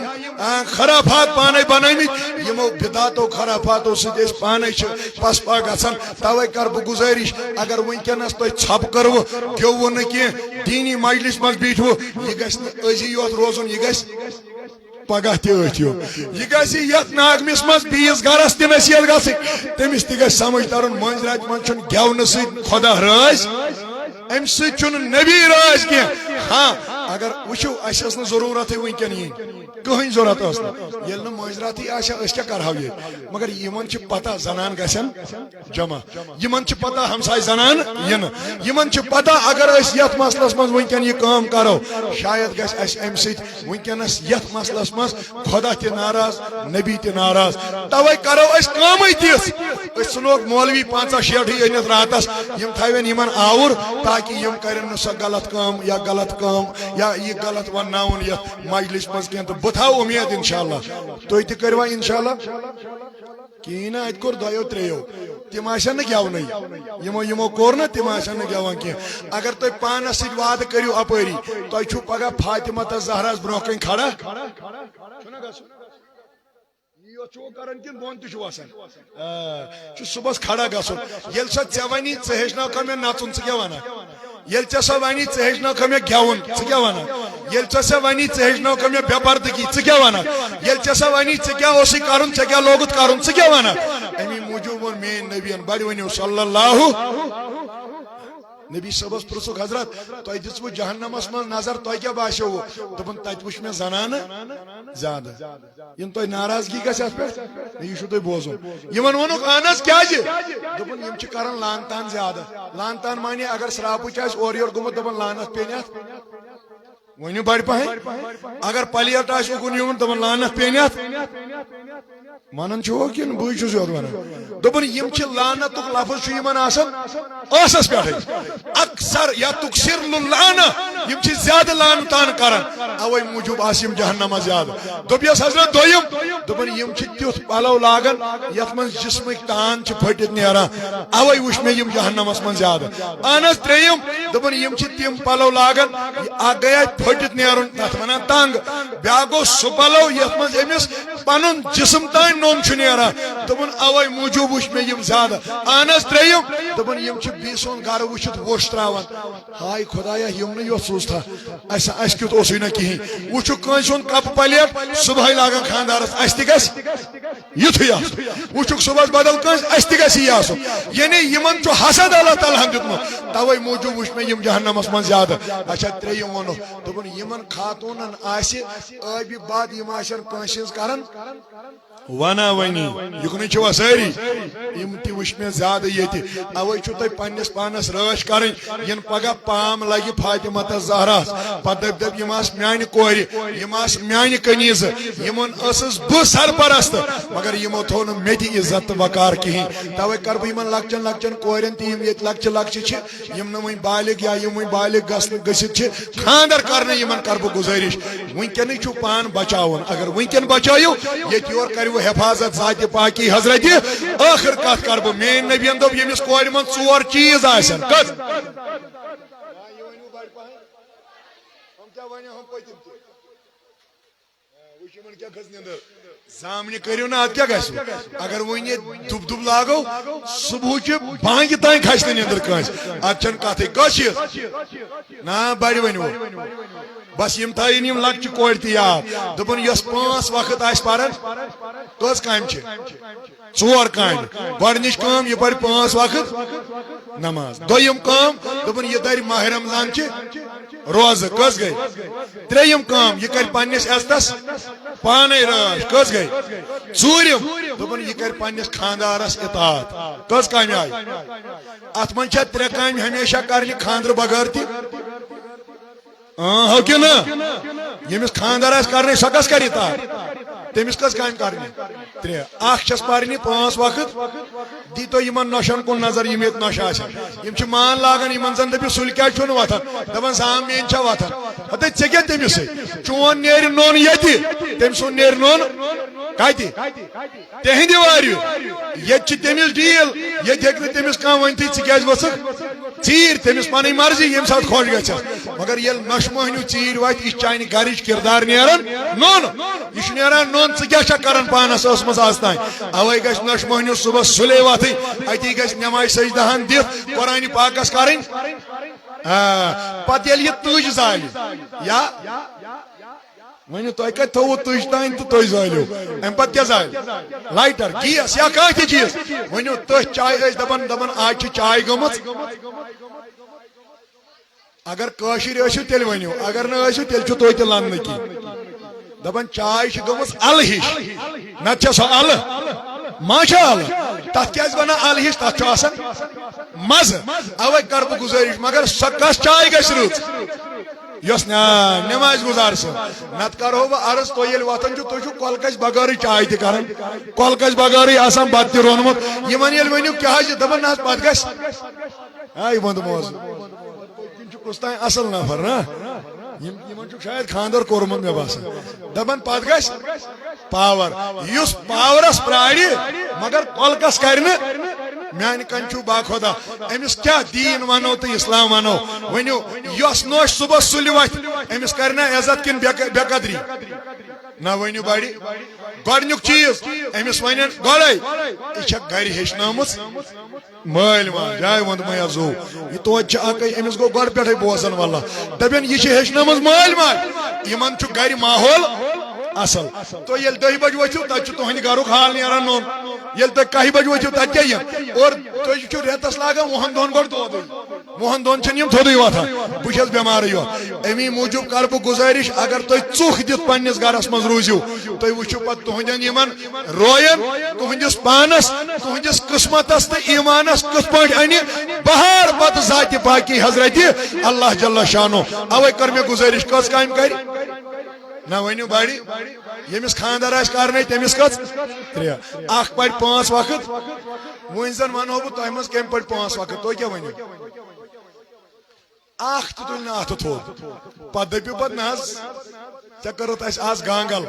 خرافات پانے بنٲمٕتۍ یِمو بِدعاتو خرافاتو سۭتۍ أسۍ پانے چھِ پسپا گژھان توے کر بہٕ گُزٲرِش اگر ؤنکیٚنس تۄہہِ ژھۄپہٕ کٔروٕ گیووٕ نہٕ کینٛہہ دیٖنی مجلس منٛز بیٖٹھوٕ یہِ گژھِ نہٕ أزی یوت روزُن یہِ گژھِ پگہ تہِ ٲتھِو یہِ گژھِ یتھ ناگمِس منٛز بیٚیِس گرس تہِ نصیحت گژھٕنۍ تٔمِس تہِ گژھِ سمجھ ترُن مٲنٛزِ راتہِ منٛز چھُنہٕ گٮ۪ونہٕ سۭتۍ خۄدا رٲضۍ امہِ سۭتۍ چھُنہٕ نبی رٲضۍ کینٛہہ ہاں اگر وٕچھِو اسہِ ٲس نہٕ ضروٗرتھٕے وٕنکٮ۪ن یِنۍ کٕہٕنۍ ضوٚرتھ ٲس نہٕ ییٚلہِ نہٕ مٲنٛزِ راتھٕے آسہِ ہا أسۍ کیٛاہ کرہاو ییٚتہِ مگر یِمن چھِ پتہ زنان گژھن جمع یِمن چھِ پتہ ہمساے زنان یِنہٕ یِمن چھِ پتہ اگر أسۍ یتھ مسلس منٛز وٕنکٮ۪ن یہِ کٲم کرو شاید گژھِ اسہِ امہِ سۭتۍ وٕنکٮ۪نس یتھ مسلس منٛز خۄدا تہِ ناراض نبی تہِ ناراض توے کرو أسۍ کٲمٕے تِژھ أسۍ ژھٕنوکھ مولوی 50-60 أنِتھ راتس یِم تھاوٮ۪ن یِمن آوُر تاکہِ یِم کرن نہٕ سۄ غلط کٲم یا غلط کٲم یا یہ غلط وناون یتھ مجلس مز کینٛہہ تہٕ بہٕ تھاو امید انشاءاللہ تُہۍ تہِ کٔروا انشاءاللہ کہین نا ات کور دۄیو ترٛیٚیو تم آسن نہٕ گٮ۪ونٕے یمو کوٚر نا تم آسن نہٕ گٮ۪وان کینٛہہ اگر تُہۍ پانس سۭتۍ وعدٕ کٔرِو اپٲری تۄہہِ چھُو پگاہ فاطمہ تہٕ زہراہس برونٛہہ کَنۍ کھڑا چھُنہ گژھُن یوت چھُو کران کِنہٕ بۄن تہِ چھُو آسان چھُ صُبحس کھڑا گژھُن ییٚلہِ سۄ ژےٚ وَنی ژٕ ہیٚچھناوکھا مےٚ نژُن ژٕ کیٛاہ وَنکھ ییٚلہِ ژےٚ سۄ وَنی ژٕ ہیٚچھناوکھا مےٚ گٮ۪وُن ژٕ کیٛاہ وَنکھ ییٚلہِ ژےٚ سۄ وَنی ژٕ ہیٚچھناوکھا مےٚ بے پردگی ژٕ کیٛاہ وَنکھ ییٚلہِ ژےٚ سۄ وَنی ژےٚ کیٛاہ اوسُے کَرُن ژےٚ کیٛاہ لوگُتھ کَرُن ژٕ کیٛاہ وَنکھ امی موٗجوٗب ووٚن میٛٲنۍ نبیَن بَڑِ ؤنِو صلی اللہ نبی صٲبس پرٛژھُکھ حضرت تۄہہِ دِژوٕ جہنمس منٛز نظر تۄہہِ کیٛاہ باسیووٕ دوٚپُن تتہِ وٕچھ مےٚ زنانہٕ زیادٕ یِم تۄہہِ ناراضگی گژھِ اتھ پٮ۪ٹھ یہِ چھُو تۄہہِ بوزُن یِمن ووٚنُکھ اہن حظ کیٛازِ دوٚپُن یِم چھِ کران لان تان زیادٕ لان تان مانے اگر شراپٕچ آسہِ اورٕ یورٕ گوٚمُت دپان لانت پیٚنہِ اتھ ؤنِو بڑِ پہن اگر پلیٹ آسہِ اُکُن یِوان دپان لانت پیٚنہِ اتھ ونان چھُو کِنہٕ بٕے چھُس یوت ونان دوٚپُن یِم چھِ لانتُک لفظ چھُ یِمن آسان ٲسس پٮ۪ٹھٕے اکثر یا تُکثر لانہ یِم چھِ زیادٕ لانہٕ تان کران اوے موٗجوٗب آسہِ یِم جہنمس زیادٕ دوٚپیس حضرت دوٚیِم دوٚپُن یِم چھِ تیُتھ پلو لاگان یتھ منٛز جسمٕکۍ تان چھِ پھٔٹِتھ نیران اوے وٕچھ مےٚ یِم جہنمس منٛز زیادٕ اہن حظ ترٛیٚیِم دوٚپُن یِم چھِ تِم پلو لاگان اکھ گٔیے پھٔٹِتھ نیرُن تتھ ونان تنگ بیاکھ گوٚو سُہ پلو یتھ منٛز أمِس پنُن جسم تانۍ نوٚن چھُ نیران دوٚپُن اوے موٗجوٗب وٕچھ مےٚ یِم زیادٕ اہن حظ ترٛیٚیِم دوٚپُن یِم چھِ بیٚیہِ سُنٛد گرٕ وٕچھِتھ ووٚش تراوان ہاے خۄدایا یِمنٕے یوت سوٗزتھا اسہِ کیُتھ اوسُے نہٕ کِہینۍ وٕچھُکھ کٲنٛسہِ ہُنٛد کپ پلیٹ صبحٲے لاگان خانٛدارس اسہِ تہِ گژھِ یُتھُے آسُن وٕچھُکھ صبحس بدل کٲنٛسہِ اسہِ تہِ گژھِ یی آسُن یعنی یِمن چھُ حسد اللہ تعالیٰ ہن دیُتمُت توے موٗجوٗب وٕچھ مےٚ یِم جہنمس منٛز زیادٕ اچھا ترٛیٚیِم ووٚنُکھ دوٚپُن یِمن خاتوٗنن آسہِ ٲبہِ بد یِم آسن کٲنٛسہِ ہٕنٛز کران ونا ونی یُکنٕے چھِوا سٲری یِم تہِ وٕچھ مےٚ زیادٕ ییٚتہِ اوے چھُو تۄہہِ پننِس پانس رٲچھ کرٕنۍ یِنہٕ پگاہ پام لگہِ فاطمہ تہٕ زہراہس پتہٕ دٔپۍ یِم آسہٕ میانہِ کورِ یِم آسہٕ میانہِ کنیٖزٕ یِمن ٲسٕس بہٕ سرپرست مگر یِمو تھوٚو نہٕ مےٚ تہِ عزت تہٕ وقار کِہینۍ توے کرٕ بہٕ یِمن لۄکچن لۄکچن کورٮ۪ن تہِ یِم ییٚتہِ لۄکچہِ لۄکچہِ چھِ یِم نہٕ وۄنۍ بالغ یا یِم وۄنۍ بالغ گٔژھِتھ چھِ خانٛدر کرنہٕ یِمن کرٕ بہٕ گُزٲرِش وٕنکیٚنٕے چھُو پان بچاوُن اگر وٕنکیٚن بچٲیِو ییٚتہِ یورٕ کٔرِو حفاظت ذاتہِ پاکی حضرت ٲخر کتھ کرٕ بہٕ میٛٲنۍ نبیَن دوٚپ ییٚمِس کورِ منٛز ژور چیٖز آسن کٔژ زامنہِ کٔرِو نہٕ اتھ کیٛاہ گژھِ اگر وۄنۍ یہِ دُب دُب لاگو صبحٕچہِ بانگہِ تانۍ کھسہِ نہٕ نیندٕر کٲنٛسہِ اتھ چھنہٕ کتھٕے کٔژ چیٖز نا بڑِ ؤنِو بس یِم تھٲیِن یِم لۄکچہِ کورِ تہِ یاد دوٚپُن یۄس 5 وقت آسہِ پران کٔژ کامہِ چھِ 4 کامہِ گۄڈنِچ کٲم یہِ پرِ 5 وقت نماز دوٚیِم کٲم دوٚپُن یہِ دَرِ ماہِ رمضان چہِ روزٕ کٔژ گٔے ترٛیٚیِم کٲم یہِ کرِ پننِس عزتس پانے رٲچھ کٔژ گٔے ژوٗرِم دوٚپُن یہِ کرِ پننِس خانٛدارس اطاعت کٔژ کامہِ آیہِ اتھ منٛز چھےٚ 3 کامہِ ہمیشہ کرنہِ خانٛدرٕ بغٲر تہِ ہو کہِ نہٕ ییٚمِس خانٛدر آسہِ کرنے سۄ کس کرِ اطاعت تٔمِس کٔژ کامہِ کرنہِ 3 اکھ چھس پرنہِ 5 وقت دیٖتو یِمن نۄشن کُن نظر یِم ییٚتہِ نۄشہِ آسن یِم چھِ مان لاگان یِمن زن دٔپِو سُلہِ کیازِ چھُنہٕ وتھان دپان زام میٲنۍ چھا وتھان ہتے ژےٚ کیٛاہ تٔمِس سۭتۍ چون نیرِ نوٚن ییٚتہِ تٔمۍ سُنٛد نیرِ نوٚن کتہِ تِہنٛدِ وارِ ییٚتہِ چھِ تٔمِس ڈیٖل ییٚتہِ ہیٚکہِ نہٕ تٔمِس کانٛہہ ؤنتھٕے ژٕ کیازِ ؤژھٕکھ ژیٖرۍ تٔمِس پنٕنۍ مرضی ییٚمہِ ساتہٕ خۄش گژھٮ۪س مگر ییٚلہِ نۄشہِ مٔہنیوٗ ژیٖرۍ واتہِ یہِ چھِ چانہِ گرِچ کِردار نیران نوٚن یہِ چھُ نیران نوٚن ژٕ کیٛاہ چھکھ کران پانس ٲسمٕژ آز تانۍ اوے گژھِ نۄشہِ مٔہنیوٗ صبحس سُلے وتھٕنۍ اتی گژھِ نمازِ سجدہن دِتھ قرآنہِ پاکس کرٕنۍ پتہٕ ییٚلہِ یہِ تٕج زالہِ یا ؤنِو تۄہہِ کتہِ تھوٚوُ تٕج تانۍ تہٕ تُہۍ زٲلِو امہِ پتہٕ کیٛاہ زالہِ لایٹر گیس یا کانٛہہ تہِ چیٖز ؤنِو تٔتھۍ چاے ٲسۍ دپان آز چھِ چاے گٔمٕژ اگر کٲشِر ٲسِو تیٚلہِ ؤنِو اگر نہٕ ٲسِو تیٚلہِ چھُ توتہِ لننہٕ کینٛہہ دپان چاے چھِ گٔمٕژ الہٕ ہِش نتہٕ چھےٚ سۄ الہٕ ما چھےٚ الہٕ تتھ کیٛازِ ونان الہٕ ہِش تتھ چھُ آسان مزٕ اوے کرٕ بہٕ گُزٲرِش مگر سۄ کس چاے گژھِ رٕژ یۄس نمازِ گُزار سٕنٛز نتہٕ کرہو بہٕ عرض تُہۍ ییٚلہِ وتھان چھِو تُہۍ چھِو کۄلکس بغٲرٕے چاے تہِ کران کۄلکس بغٲرٕے آسان بتہٕ تہِ روٚنمُت یِمن ییٚلہِ ؤنِو کیٛاہ حظ چھِ دپان نہ حظ پتہٕ گژھِ ہاے وۄندٕ موزٕ تِم چھِ کُس تانۍ اصل نفر نا شاید خاندر کورمت مے باسان دپان پت گژھِ پاور یُس پاورس پرٛارِ مگر کۄلکس کرِ نہٕ میانہِ کن چھُو با خۄدا أمِس کیٛاہ دیٖن ونو تہٕ اسلام ونو ؤنِو یۄس نوش صبحس سُلہِ وتھِ أمِس کرِ نا عزت کِنہٕ بے قدری نہ ؤنِو بڑِ گۄڈنیُک چیٖز أمِس ونن گۄڈے یہِ چھےٚ گرِ ہیٚچھنٲمٕژ مٲلۍ ماجہِ جاے ووٚندمَے زو یہِ توتہِ چھِ اکٕے أمِس گوٚو گۄڈٕ پٮ۪ٹھٕے بوزان واللہ دپن یہِ چھِ ہیٚچھنٲمٕژ مٲلۍ ماجہِ یِمن چھُ گرِ ماحول اصل تو ییٚلہِ 10 بجہِ ؤتھِو تتہِ چھُ تُہنٛدِ گرُک حال نیران نوٚن ییٚلہِ تُہۍ 1 بجہِ ؤتھِو تتہِ کیٛاہ یِن اور تُہۍ چھِو رٮ۪تس لاگان 10 دۄہن گۄڈٕ دودٕے 10 دۄہن چھِنہٕ یِم تھوٚدُے وۄتھان بہٕ چھَس بٮ۪مارٕے یوت امی موٗجوٗب کرٕ بہٕ گُزٲرِش اگر تُہۍ ژُکھ دِتھ پننِس گرس منٛز روٗزِو تُہۍ وٕچھِو پتہٕ تُہنٛدٮ۪ن یِمن روین تُہنٛدِس پانس تُہنٛدِس قٕسمتس تہٕ ایٖمانس کِتھ پٲٹھۍ انہِ بہار پتہٕ ذاتِ پاکی حضرتِ اللہ جل شانو اوے کٔر مےٚ گُزٲرِش کٔژ کامہِ کرِ نہ ؤنِو بڑِ ییٚمِس خاندر آسہِ کرنے تٔمِس کٔژ 3 اکھ پرِ 5 وقت وۄنۍ زن ونہو بہٕ تۄہہِ منٛز کٔمۍ پرِ 5 وقت تُہۍ کیٛاہ ؤنِو اکھ تہِ تُلہِ نہٕ اتھٕ تھوٚد پتہٕ دٔپِو پتہٕ نہ حظ ژےٚ کٔرٕتھ اسہِ آز گانگل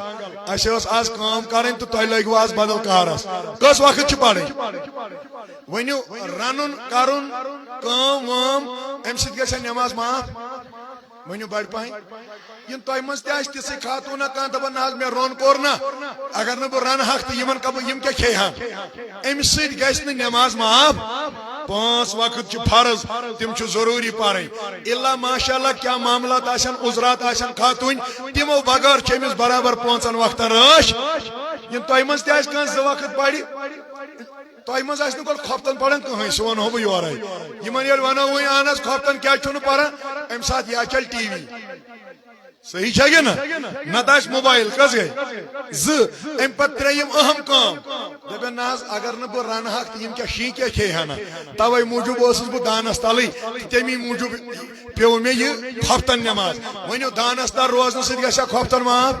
اسہِ ٲس آز کٲم کرٕنۍ تہٕ تۄہہِ لٲگِو آز بدل کارس کٔژ وقت چھِ پرٕنۍ ؤنِو رنُن کرُن کٲم وٲم امہِ سۭتۍ گژھِ نٮ۪ماز معاف ؤنِو بڑِ پہن یم تۄہہِ منٛز تہِ آسہِ تِژھٕے خاتوٗنہ کانٛہہ دپان نہ حظ مےٚ روٚن کوٚر نہ اگر نہٕ بہٕ رنہٕ ہکھ تہٕ یِمن یِم کیٛاہ کھیٚیہِ ہن امہِ سۭتۍ گژھِ نہٕ نٮ۪ماز معاف 5 وقت چھِ فرض تِم چھِ ضروٗری پرٕنۍ الا ماشاء اللہ کیٛاہ معاملات آسن عُذرات آسن خاتوٗنۍ تِمو بغٲر چھِ أمِس برابر 5 وقتن رٲچھ یم تۄہہِ منٛز تہِ آسہِ کانٛہہ 2 وقت پرِ تۄہہِ منٛز آسہِ نہٕ گۄڈٕ کھۄفتن پران کٕہٕنۍ سُہ ونہو بہٕ یورے یِمن ییٚلہِ ونو وۄنۍ اہن حظ کھۄفتن کیٛازِ چھُو نہٕ پران امہِ ساتہٕ یا چلہِ ٹی وی صحیح چھا کہِ نتہٕ آسہِ موبایل کٔژ گٔے 2 امہِ پتہٕ 3 اہم کٲم دپن نہ حظ اگر نہٕ بہٕ رنہٕ ہکھ تہٕ یِم کیٛاہ شیٖن کیٛاہ کھیٚیہِ ہن توے موٗجوٗب اوسُس بہٕ دانس تلٕے تہٕ تمی موٗجوٗب پیوٚو مےٚ یہِ کھۄفتن نٮ۪ماز ؤنِو دانس تل روزنہٕ سۭتۍ گژھِ کھۄفتن معاف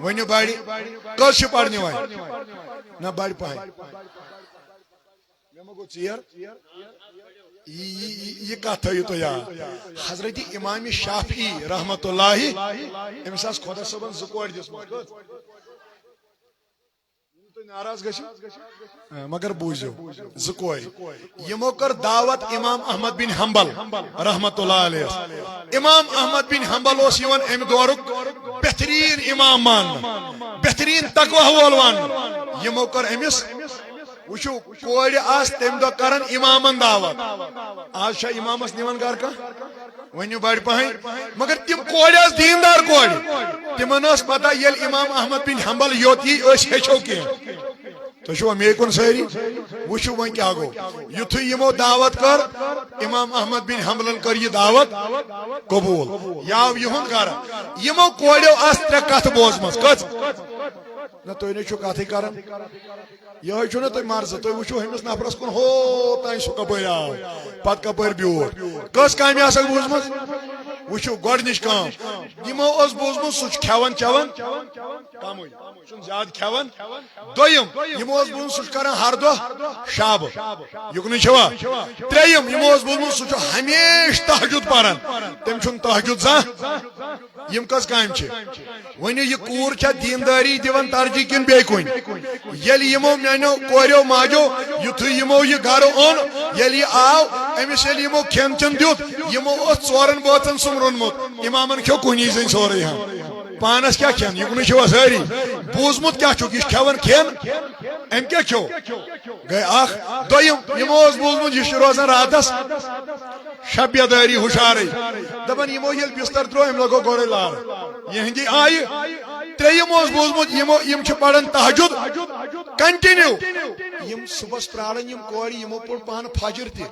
ؤنِو بڑِ کٔژ چھِ پرنہِ وۄنۍ نہ بڑِ پہن مےٚ ما گوٚو ژیر یہ کتھ تھٲیِو تُہۍ یاد حضرت امام شافعی رحمت اللہ أمِس آسہٕ خۄدا صٲبن 2 کورِ دِژمٕژ تُہۍ ناراض گٔژھِو مگر بوٗزِو 2 کورِ یِمو کٔر دعوت امام احمد بن حنبل رحمت اللہ علیہ امام احمد بن حنبل اوس یِوان امہِ دورُک بہتریٖن امام ماننہٕ بہتریٖن تقوہ وول ماننہٕ یِمو کٔر أمِس وٕچھِو کورِ آسہٕ تمہِ دۄہ کران امامن دعوت آز چھا امامس نِوان گرٕ کانٛہہ ؤنِو بڑِ پہن مگر تِم کورِ آسہٕ دیٖندار کورِ تِمن ٲس پتہ ییٚلہِ امام احمد بن حنبل یوت یی أسۍ ہیٚچھو کینٛہہ تُہۍ چھِوا مے کُن سٲری وٕچھِو وۄنۍ کیٛاہ گوٚو یُتھُے یِمو دعوت کٔر امام احمد بن حنبلن کٔر یہِ دعوت قبوٗل یہِ آو یِہُنٛد گرٕ یِمو کوریو آسہٕ 3 کتھٕ بوزمژٕ کٔژ نہ تُہۍ نَے چھِو کتھٕے کران یہے چھُ نہ تُہۍ مرضہٕ تُہۍ وٕچھِو ہُمِس نفرس کُن ہو تانۍ سُہ کپٲرۍ آو پتہٕ کپٲرۍ بیوٗٹھ کٔژ کامہِ آسکھ بوٗزمٕژ وٕچھِو گۄڈنِچ کٲم یِمو اوس بوٗزمُت سُہ چھُ کھٮ۪وان چٮ۪وان کمٕے چھُنہٕ زیادٕ کھٮ۪وان دوٚیِم یِمو اوس بوٗزمُت سُہ چھُ کران ہر دۄہ شابہٕ یُکنُے چھوا ترٛیٚیِم یِمو اوس بوٗزمُت سُہ چھُ ہمیشہٕ تہجُد پران تٔمۍ چھُنہٕ تہجُد زانٛہہ یِم کٔژ کامہِ چھِ ؤنِو یہِ کوٗر چھا دیٖندٲری دِوان ترجیح کِنہٕ بیٚیہِ کُنہِ ییٚلہِ یِمو میانیو کوریو ماجو یُتھُے یِمو یہِ گرٕ اوٚن ییٚلہِ یہِ آو أمِس ییٚلہِ یِمو کھٮ۪ن چٮ۪ن دیُت یِمو اوس 4 بٲژن سُم روٚنمُت امامن کھیوٚو کُنی زٔنۍ سورُے ہن پانس کیٛاہ کھٮ۪ن یُکنُے چھِوا سٲری بوٗزمُت کیٛاہ چھُکھ یہِ چھُ کھٮ۪وان کھٮ۪ن أمۍ کیٛاہ کھیوٚو گٔے اکھ دوٚیِم یِمو اوس بوٗزمُت یہِ چھُ روزان راتس شب بیدٲری ہُشارٕے دپان یِمو ییٚلہِ بستر ترٛوو أمۍ لگوو گۄڈے لارٕ یِہنٛدی آیہِ ترٛیٚیِم اوس بوٗزمُت یِم چھِ پران تہجُد کنٹِنیو یِم صُبحس پراران یِم کورِ یِمو پوٚر پانہٕ فجر تہِ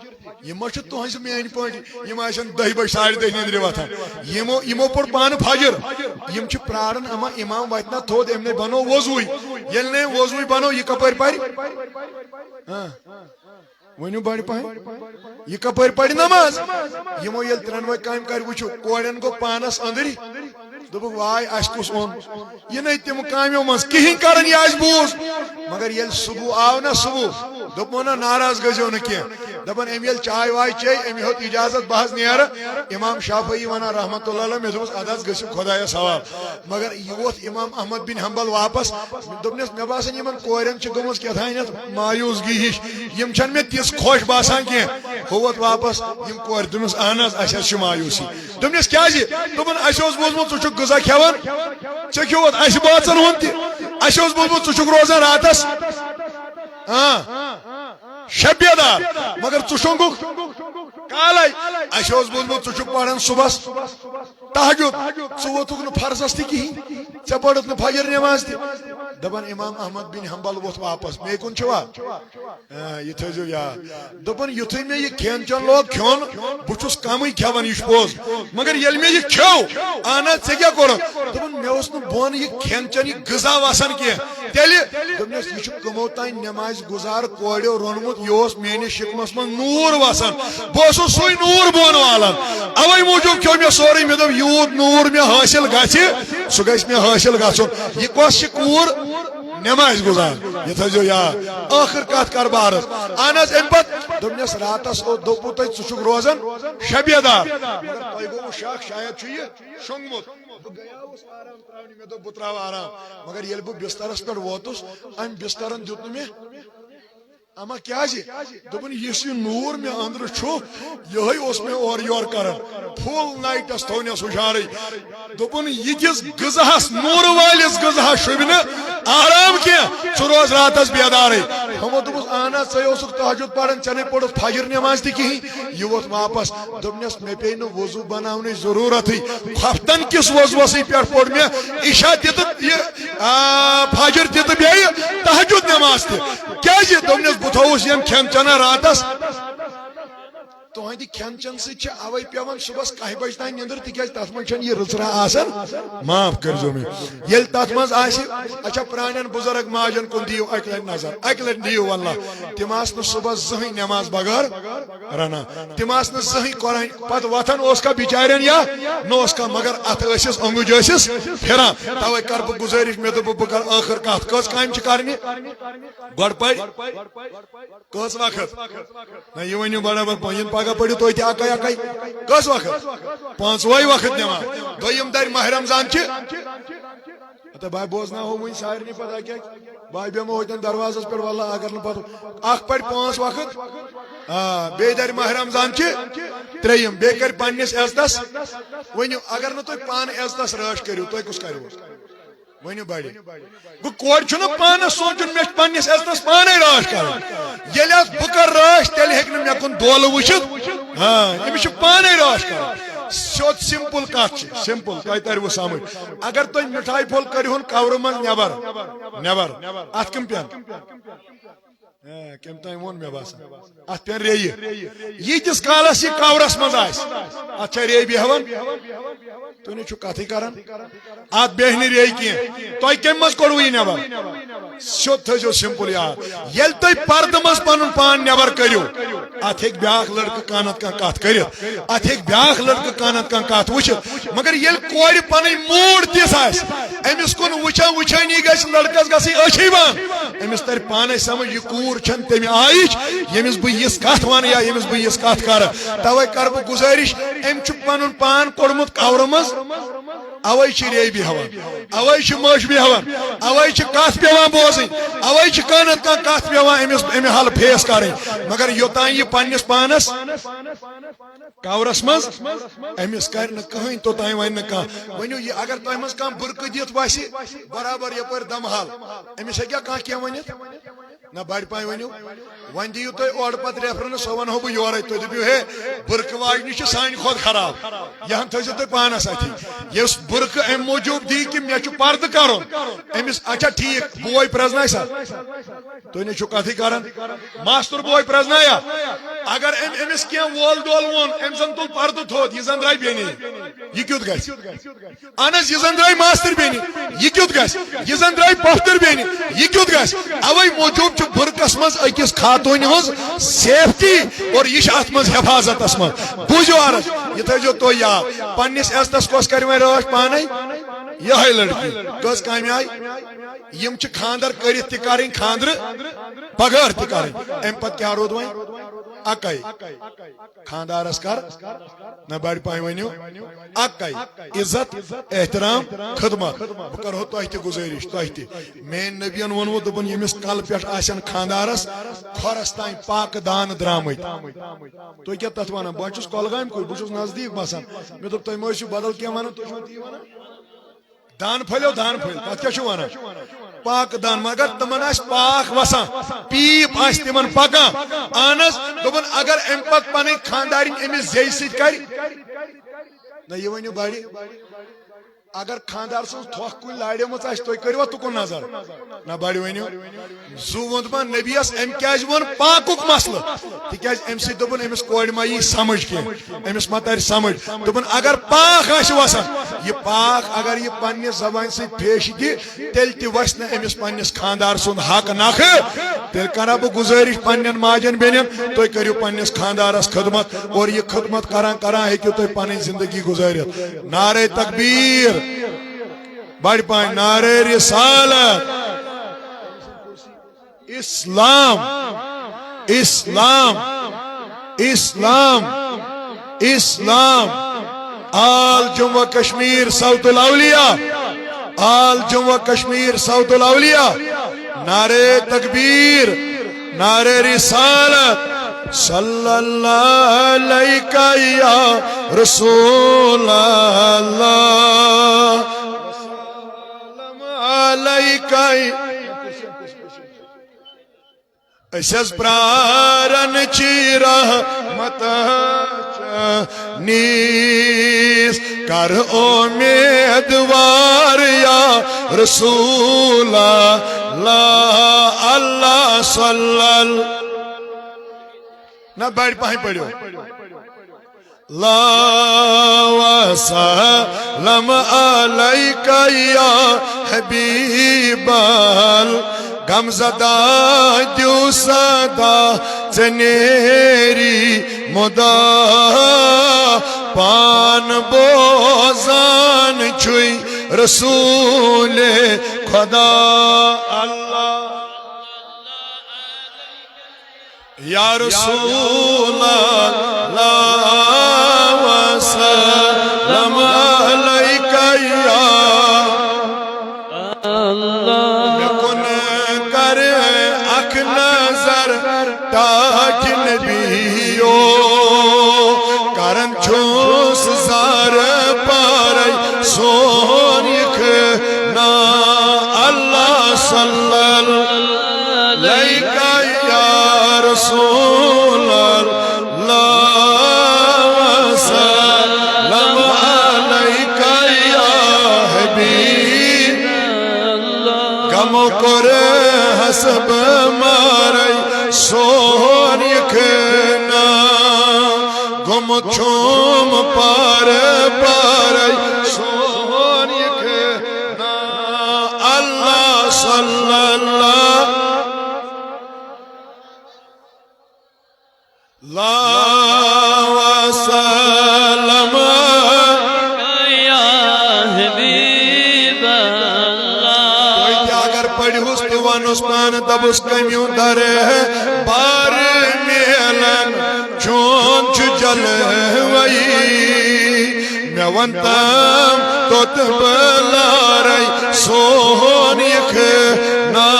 یِم ما چھِ تُہنٛزِ میٲنۍ پٲٹھۍ یِم آسن 10 بجہِ 10:30 نیندرِ وتھان یِمو پوٚر پانہٕ فجر یِم چھِ پراران اما امام وتہِ نا تھوٚد أمۍ نے بنو وضوٗے ییٚلہِ نہٕ أمۍ وضوٗے بنو یہِ کپٲرۍ پرِ ؤنِو بڑِ پہن یہِ کپٲرۍ پرِ نماز یِمو ییٚلہِ 3 کامہِ کرِ وٕچھِو کورٮ۪ن گوٚو پانس أنٛدٕرۍ دوٚپُکھ واے اَسہِ کُس اوٚن یہِ نَے تِم کامیو منٛز کِہیٖنۍ کران یہِ آسہِ بوٗز مگر ییٚلہِ صبح آو نا صبح دوٚپمو نا ناراض گٔژھِو نہٕ کینٛہہ دپان ام یل چائے وائے چے ام ہیوت اجازت بہت نیر امام شافعی ونان رحمت اللہ علیہ مے دوس اداس گژھو خدایا ثواب مگر یہ ووت امام احمد بن حنبل واپس دوپنس مے باسان یمن کورین چھ گمس کیتھانیت مایوسگی ہش یم چھن مے تس خوش باسان کی ہوت واپس یم کور دمس اہنس اچھا چھ مایوسی دوپنس کیا جی دوپن اس اوس بوزمت ژٕ چھُکھ غذا کھیوان ژےٚ کھیوت اس بٲژن ہُنٛد تہِ اس اوس بوزمت ژٕ چھُکھ روزان راتس شبیدار مگر ژٕ شۄنٛگُکھ کالے اس اوس بوزمت ژٕ چھُکھ پران صبحس تہجد ژٕ ووتُکھ نہٕ فرضس تہِ کِہیٖنۍ ژےٚ پٔرٕتھ نہٕ فجر نٮ۪ماز تہِ دپان امام احمد بن حنبل ووت واپس مے کُن چھوا یہ تھٲیزیو یاد دوٚپُن یُتھُے مےٚ یہِ کھٮ۪ن چٮ۪ن لوگ کھیوٚن بہٕ چھُس کمٕے کھٮ۪وان یہِ چھُ پوٚز مگر ییٚلہِ مےٚ یہِ کھیوٚو اہن حظ ژےٚ کیٛاہ کوٚرُتھ دوٚپُن مےٚ اوس نہٕ بۄن یہِ کھٮ۪ن چٮ۪ن یہِ غذا وسان کینٛہہ تیٚلہِ دوٚپنس یہِ چھُ کٕمو تانۍ نٮ۪مازِ گُزار کوریو روٚنمُت یہِ اوس میٲنِس شِکمس منٛز نوٗر وسان بہٕ اوسُس سُے نوٗر بۄن والان اوے موٗجوٗب کھیوٚو مےٚ سورُے مےٚ دوٚپ یوٗت نوٗر مےٚ حٲصِل گژھِ سُہ گژھِ مےٚ حٲصِل گژھُن یہِ کۄس چھِ کوٗر نماز گزار یہ تھٲیزیو یاد ٲخر کتھ کر بارس اہن حظ امہِ پتہٕ دوٚپنس راتس دوٚپوٕ تۄہہِ ژٕ چھُکھ روزان شبیدار مگر تۄہہِ گوٚوٕ شک شاید چھُ یہِ شۄنٛگمُت بہٕ گٔیاوُس آرام تراونہِ مےٚ دوٚپ بہٕ تراوٕ آرام مگر ییٚلہِ بہٕ بسترس پٮ۪ٹھ ووتُس امہِ بسترن دیُت نہٕ مےٚ اما کیا جی دوٚپُن یُس یہِ نوٗر مےٚ أنٛدرٕ چھُ یِہوے اوس مےٚ اورٕ یورٕ کران فُل نایٹس تھوونس ہُشارٕے دوٚپُن یِتھِس غذہس نوٗرٕ وٲلِس غذہس شوٗبہِ نہٕ آرام کینٛہہ ژٕ روز راتس بیدارٕے ہمو دوٚپُس اہن حظ ژے اوسُکھ تہجد پران ژےٚ نَے پوٚرُتھ فجر نٮ۪ماز تہِ کِہیٖنۍ یہِ ووت واپس دوٚپنس مےٚ پیٚیہِ نہٕ وضوٗ بناونٕچ ضروٗرتھٕے ہفتن کِس وضوٗوسٕے پٮ۪ٹھ پوٚر مےٚ عشا تہِ تہٕ یہِ فجر تہِ تہٕ بیٚیہِ تہجد نٮ۪ماز تہِ کیازِ دوٚپنس بہٕ تھووُس یم کھٮ۪ن چٮ۪نن راتس تہنٛدِ کھٮ۪ن چٮ۪ن سۭتۍ چھِ اوے پیوان صبحس 1 بجہِ تانۍ نِندٕر تِکیازِ تتھ منٛز چھنہٕ یہِ رٕژرا آسان معاف کٔرزیو مےٚ ییٚلہِ تتھ منٛز آسہِ اچھا پرانٮ۪ن بُزرگ ماجن کُن دِیِو اکہِ لٹہِ نظر اکہِ لٹہِ دِیِو واللہ تِم آسہٕ نہٕ صبحس زٕہٕنۍ نٮ۪ماز بغٲر رنان تِم آسہٕ نہٕ زٕہٕنۍ قۄران پتہٕ وتھان اوس کانٛہہ بِچارٮ۪ن یا نہ اوس کانٛہہ مگر اتھ ٲسِس اوٚنٛگُج ٲسِس پھران توے کر بہٕ گُزٲرِش مےٚ دوٚپ بہٕ کرٕ ٲخر کتھ کٔژ کامہِ چھِ کرنہِ گۄڈٕ پرِ کٔژ وقت نہ یہِ ؤنِو برابر یِن پگاہ پٔرِو تُہۍ تہِ اکے اکے کٔژ وقت 5وے وقت نٮ۪ماز دوٚیِم دَرِ ماہِ رمضان چھِ تہٕ بھاے بوزناوو وۄنۍ سارنٕے پتہ کیٛاہ بھاے بیٚہمو ہوٚتٮ۪ن دروازس پٮ۪ٹھ واللہ اگر نہٕ پتہٕ اکھ پرِ 5 وقت بیٚیہِ دَرِ ماہِ رمضان چھِ 3یِم بیٚیہِ کرِ پننِس عزتس ؤنِو اگر نہٕ تُہۍ پانہٕ عزتس رٲچھ کٔرِو تُہۍ کُس کروٕ ؤنِو بڑِ گوٚو کورِ چھُنہٕ پانس سونٛچُن مےٚ چھُ پننِس عزتس پانے رٲچھ کرٕنۍ ییٚلہِ حظ بہٕ کرٕ رٲچھ تیٚلہِ ہیٚکہِ نہٕ مےٚ کُن دولہٕ وٕچھِتھ أمِس چھُ پانے رٲچھ کرٕنۍ سیوٚد سمپل کتھ چھِ سمپل تۄہہِ ترِوٕ سمجھ اگر تُہۍ مِٹھایہِ پھوٚل کٔرِہُن کورٕ منٛز نٮ۪بر اتھ کٕم پٮ۪ن کٔمۍ تانۍ ووٚن مےٚ باسان اتھ پٮ۪ن ریٚیہِ ییٖتِس کالس یہِ کورس منٛز آسہِ اتھ چھا ریٚیہِ بیٚہوان تُہۍ نَے چھِو کتھٕے کران اتھ بیٚہہِ نہٕ ریٚیہِ کینٛہہ تۄہہِ کمہِ منٛز کوٚروٕ یہِ نٮ۪بر سیوٚد تھٲیزیو سمپل یاد ییٚلہِ تُہۍ پردٕ منٛز پنُن پان نٮ۪بر کٔرِو اتھ ہیٚکہِ بیاکھ لڑکہٕ کانٛہہ نتہٕ کانٛہہ کتھ کٔرِتھ اتھ ہیٚکہِ بیاکھ لڑکہٕ کانٛہہ نتہٕ کانٛہہ کتھ وٕچھِتھ مگر ییٚلہِ کورِ پنٕنۍ موٗڈ تِژھ آسہِ أمِس کُن وٕچھان وٕچھٲنی گژھِ لڑکس گژھٕنۍ أچھٕے بنٛد أمِس ترِ پانے سمجھ یہِ کوٗر چھنہٕ تمہِ آیِچ ییٚمِس بہٕ یِژھ کتھ ونہٕ یا ییٚمِس بہٕ یِژھ کتھ کرٕ توے کرٕ بہٕ گُزٲرِش أمۍ چھُ پنُن پان کوٚڑمُت کورٕ منٛز اوے چھِ ریٚیہِ بیٚہوان اوے چھِ مٔش بیٚہوان اوے چھِ کتھ پیٚوان بوزٕنۍ اوے چھِ کانٛہہ نتہٕ کانٛہہ کتھ پیٚوان أمِس امہِ حل فیس کرٕنۍ مگر یوٚتانۍ یہِ پننِس پانس کورس منٛز أمِس کرِ نہٕ کٕہٕنۍ توٚتانۍ ونہِ نہٕ کانٛہہ ؤنِو یہِ اگر تۄہہِ منٛز کانٛہہ بُرکہٕ دِتھ وسہِ برابر یپٲرۍ دمحال أمِس ہیٚکیٛاہ کانٛہہ کینٛہہ ؤنِتھ نہ بڑِ پایہِ ؤنِو وۄنۍ دِیِو تُہۍ اورٕ پتہٕ ریفرنس سۄ ونہو بہٕ یورے تُہۍ دٔپِو ہے بُرکہٕ واجنہِ چھِ سانہِ کھۄتہٕ خراب یہِ ہن تھٲیزیو تُہۍ پانس اتھی یُس بُرکہٕ امہِ موٗجوٗب دی کہِ مےٚ چھُ پردٕ کرُن أمِس اچھا ٹھیٖک بوے پرٛزنایہِ سا تُہۍ نَے چھِو کتھٕے کران ماستُر بوے پرٛزنایا اگر أمۍ أمِس کینٛہہ وول دول ووٚن أمۍ زن تُل پردٕ تھوٚد یہِ زن درٛاے بیٚنہِ یہِ کیُتھ گژھِ اہن حظ یہِ زن درٛاے ماستٕر بیٚنہِ یہِ کیُتھ گژھِ یہِ زن درٛاے پۄپھتٕر بیٚنہِ یہِ کیُتھ گژھِ اوے موٗجوٗب چھُ بُرکس منٛز أکِس خاتوٗنہِ ہٕنٛز سیفٹی اور یہِ چھِ اتھ منٛز حفاظتس منٛز بوٗزِو عرض یہِ تھٲیزیو تُہۍ یاد پننِس عزتس کۄس کرِ وۄنۍ رٲچھ پانے یِہے لڑکی کٔژ کامہِ آیہِ یِم چھِ خاندر کٔرِتھ تہِ کرٕنۍ خاندرٕ بغٲر تہِ کرٕنۍ امہِ پتہٕ کیٛاہ روٗد وۄنۍ اکائی خاندارس کر نہ بڑ پائیں ونیو اکائی عزت احترام خدمت بہ کرو تہ تہ گزارش تہ تہ مین نبیین ونو دپن یمس کل پہ آسن خاندارس کھورس تین پاک دان درامت تھی کیا تر ونان بہت کولگام کُے بہت نزدیک بسان مے دپ تھی مہ بدل کی ونان تھی تی ونان دان پھلیو دان پھل تک کیا ونان پاک دان مگر تمن آس پاک وسان پیپ آس تمن پکان اہنس دپن اگر ام پتہ پن خاندارین امس زی سۭتۍ کر نہ یہ ونیو بڑی اگر خاندار سن تھوک کن لاڑے مت تھی کروا تکن نظر نہ بڑی ونیو زو ووٚن نبیس ام کیاز ون پاکُک مسلہٕ تکیاز ام سۭتۍ دوٚپُن أمِس کورِ ما یی سمجھ کینٛہہ أمِس ما تر سمجھ دوٚپُن اگر پاک آسہِ وسان یہ پاک اگر یہ پننہِ زبانہِ سۭتۍ پیش دی تیٚلہِ تہِ وسہِ نہٕ أمِس پننِس خاندار سُنٛد حق نکھٕ تیٚلہِ کرا بہٕ گُزٲرِش پننٮ۪ن ماجٮ۪ن بیٚنٮ۪ن تُہۍ کٔرِو پننِس خاندارس خدمت اور یہ خدمت کران کران ہیٚکِو تُہۍ پنٕنۍ زندگی گُزٲرِتھ نعرے تکبیر بڑ پائیں نعرے رسالت اسلام اسلام اسلام اسلام آل جموں کشمیر ساؤتھ الاولیاء آل جموں کشمیر ساؤتھ الاولیاء نعرے تکبیر نعرے رسالت صلی اللہ علیہ یا رسول اللہ اسس پرارن چی رحمت نیس کر امیدوار یا رسول اللہ اللہ صلی اللہ نہ بیٹھ پاہیں پڑھو لا وسلم علیک یا حبیب غمزدہ دیو صدا چنیری مدا پان بوزان چھوئی رسول خدا اللہ یا رسول اللہ وسلم علیک یا اللہ کن کر اک نظر تاک نبیو کرن چھوس زار پارے سون یکنا اللہ صلی اللہ علیہ یا رسول اللہ وسلم علیک یا حبیب غم کر حسب مارے سون یکنا گم چھوم پار پارے سون یکنا اللہ صلی اللہ لا وسلم یا حبیب اللہ کوئی اگر پڑھوس تو ونس پان دبس کمیوں در بار میلن چون چل وئی میں ونتم تو تبلارئی سون یکنا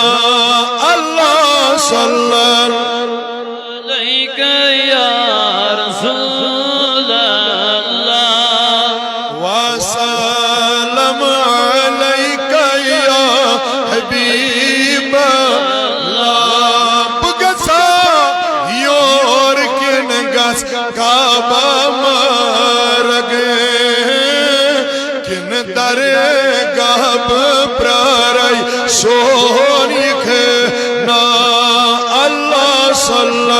اللہ صلی اللہ وسلم علیک یا حبیب اللہ بگسا یور کن گس کعبہ مرگ کن در گاب پرارائی سون یکنا اللہ صلی اللہ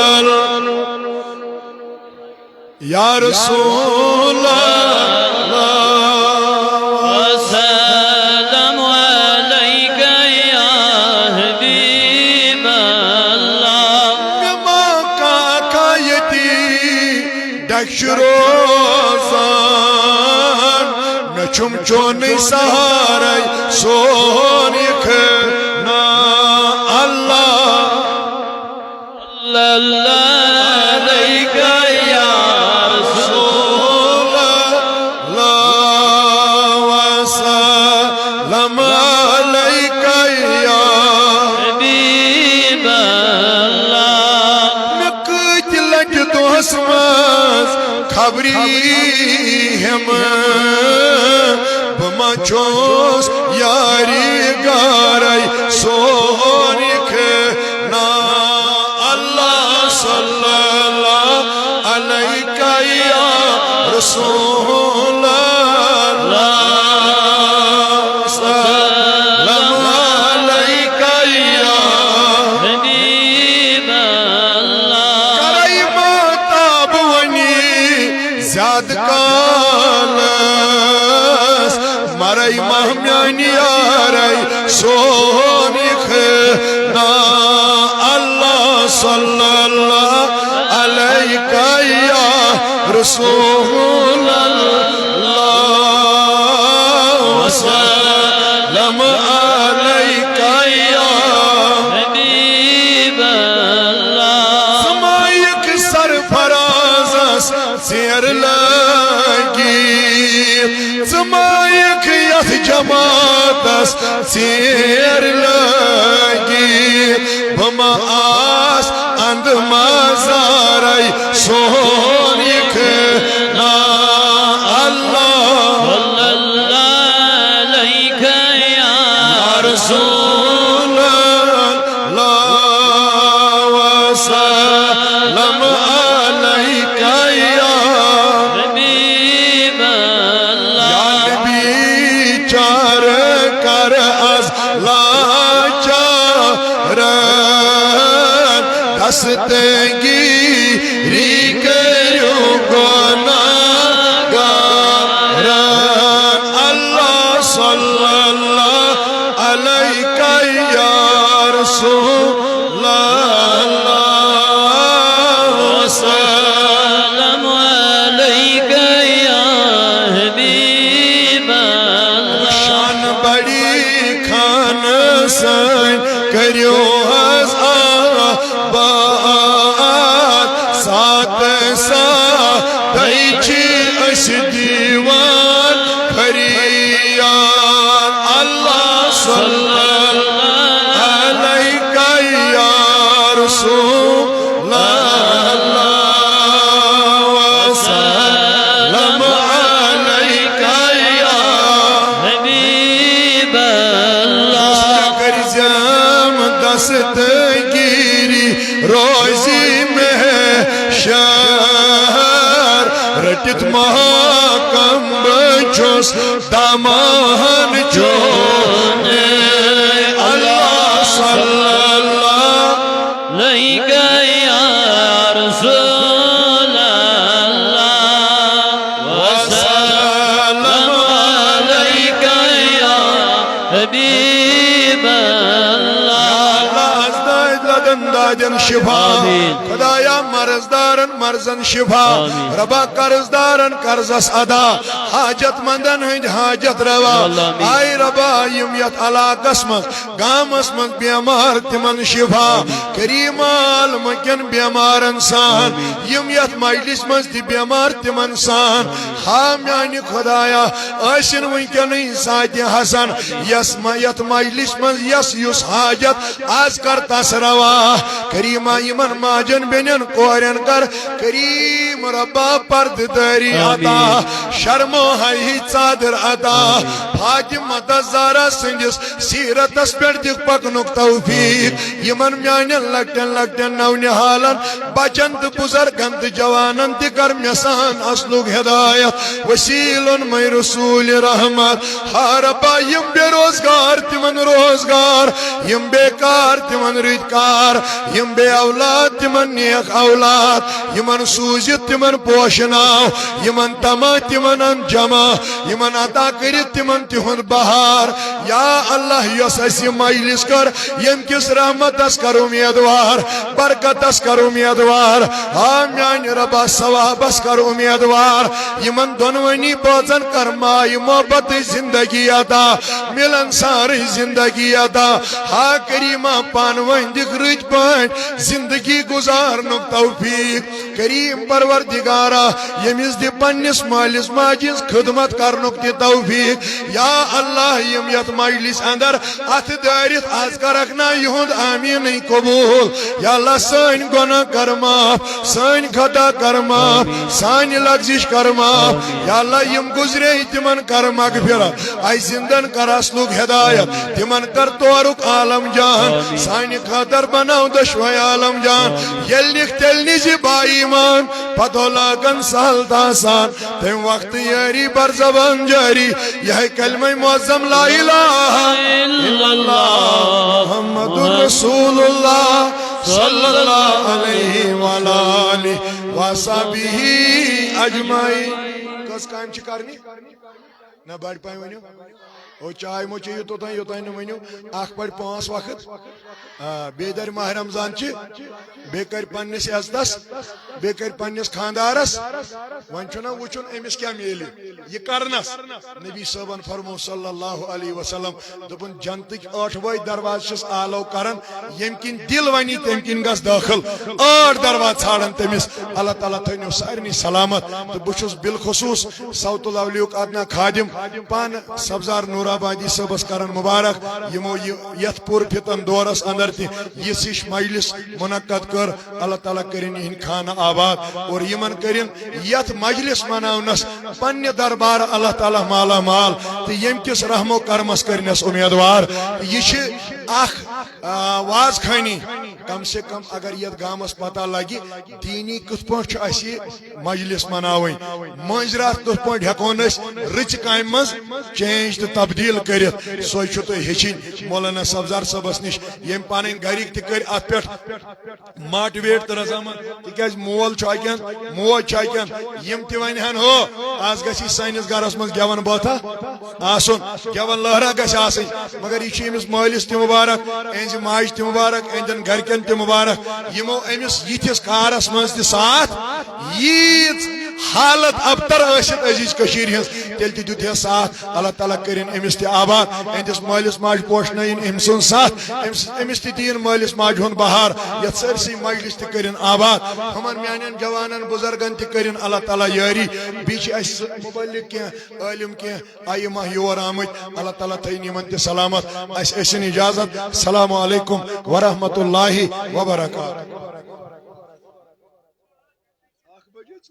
یا رسول اللہ وسلم علیک یا حبیب اللہ نما کا یتی ڈکش روزان نچم چون سہارے سون یکنا اللہ اللہ خبری ہم بما چوس یاری گارائی سونک نا اللہ صلی اللہ علیہ یا رسول اللہ سلام علیکہ یا حبیب اللہ کرائی ماتاب ونی زیاد کالس مرائی مہمیانی آرائی سونک نا اللہ صلی اللہ علیکہ یا رسول اللہ وسلم علیکہ یا حبیب اللہ سمائک سرفرازس زیر لگی سمائک یث جماعتس زیر لگی بما آس اند مازارائی سونک نا اللہ صلی اللہ علیہ یا رسول اللہ وسلم علیکہ یا حبیب اللہ نبی چار کر از لاچار دستگیری کریو گناہگار اللہ صلی اللہ علیکہ یا رسول اللہ سلام علیکہ یا حبیب اللہ شان بڑی خان سن کریو از آباد سات سات دیچی اس دیوان فریاد اللہ صلی اللہ علیکہ یا رسول اللہ وسلم علیکہ یا حبیب اللہ کرزم دستگیری روزی میں شہر رٹت محاکم بچوس دامان چونے اللہ صلی اللہ علیکہ یا رسول اللہ وسلم علیکہ یا حبیب اللہ دادن شفا آمین خدایا مرزدارن مرزن شفا ربا قرضدارن قرضس ادا حاجت مندن ہند حاجت روا آئی ربا یم یت علاقس من گامس من بیمار تمن شفا کریم عالمکن بیمار انسان یم یت مجلس من دی بیمار تمن سان میانی خدایا ایسن ونکن ساتھ حسن یس یت مجلس من یس حاجت آز کر تس روا کریمہ یمن ماجن بینن کورین کر کریم ربا پرد داری عطا شرم و حیی چادر عطا فاطمہ زہرا سندس سیرتس پیٹھ دک پکنک توفیق یمن میانن لکٹن لکٹن نونحالن بچن تو بزرگن تو جوانن تہ کر میسان اصلک ہدایت وسیلن میں رسول رحمت ربا یم بے روزگار تمن روزگار یم بیکار تمن رزقار یم بے اولاد تمن نیک اولاد یمن سوزت تمن پوشناو یمن تما تمن انجما یمن عطا کرت تمن تہند بہار یا اللہ یس اسی مجلس کر یم کس رحمت اس کر امیدوار برکت اس کر امیدوار میان ربا ثواب اس کر امیدوار یمن دونونی بوزن کر مائی محبت زندگی عطا ملن ساری زندگی عطا کریمہ پانوین دکھ رج پانچ زندگی گزارنک توفیق کریم پروردگارا یمیز دی پنس مالس ماجس خدمت کرنک دی توفیق یا اللہ یم یت مجلس اندر ات دارت آز کرکنا یہند آمین قبول یا اللہ سان گناہ کر معاف سان خطا کر معاف سان لغزش کر معاف یا اللہ یم گزرے تمن کر مغفرت اے زندن کر اسلوک ہدایت تمن کر تورک عالم جان سان خاطر بناو دشوی عالم جان یل لکھ تل نزی با ایمان پتو لاگن سہل تاسان تم وقت یاری بر زبان جاری یہ کلمہ معظم لا الہ الا اللہ محمد رسول اللہ صلی اللہ علیہ وآلہ وصحبہ اجمعین کس کام چھ کرنی نہ بڑ پائیں ونیو او چائے مو چیو توتان ونیو اخ پڑ 5 وقت بے در ماہ رمضان چھ بے کر پنس عزتس بے کر پنس خاندارس ون چھنا وچن امس کیا میلی یہ کرنس نبی صاحبن فرمو صلی اللہ علیہ وسلم دپن جنتک 8 دروازہ چھس آلو کرن یم کن دل ونی تم کن گس داخل 8 دروازہ ژھانڈن تمس اللہ تعالیٰ تھنو سارنی سلامت تو بچس بالخصوص صوت الاولیاء ادنا خادم پان سبزار نور آبادی صبس کرن مبارک یمو یت پور فتن دورس اندر تہ یہ مجلس منعقد کر اللہ تعالیٰ کرن یہ خانہ آباد اور یمن کرن یت مجلس مناونس پنہ دربار اللہ تعالیٰ مالا مال تو یم کس رحم و کرمس کرنس امیدوار یہ اخ واز خانی کم سے کم اگر یت گامس پتہ لگی دینی کت پہ اسی مجلس مناوین منجرات کت پہ ہیکون رچ کام مز چینج تو تبدیل کرت سو تو ہچن مولانا سبزار صبس نش یم پن گرک تہ کر ات پہ ماٹویٹ تو رضامت تاز مول اکین موج اکین یم تہ ون ہو آز گی سانس گرس من گیون باتھا آسن گیون لہرا گھس آسن مگر یہ امس مالس تہ مبارک اہز ماج تہ مبارک اہندن گرکن تہ مبارک یمو امس یتھس کارس من تہ ساتھ ییژ حالت ابتر ٲسِتھ عزیز کشیر ہز تیل تہ دیت ساتھ اللہ تعالیٰ کرن امس تہ آباد اہندس مالس ماج پوشنائن ام سن ساتھ امس تہ دین مالس ماج ہن بہار یت سرسی مجلس تہ کرن آباد ہمن میانن جوانن بزرگن تہ کرن اللہ تعالیٰ یاری بیچ اس مبلغ کی عالم کی ائمہ یور آمت اللہ تعالیٰ تھین یمن تہ سلامت اس اسن اجازت السلام علیکم ورحمۃ اللہ وبرکاتہ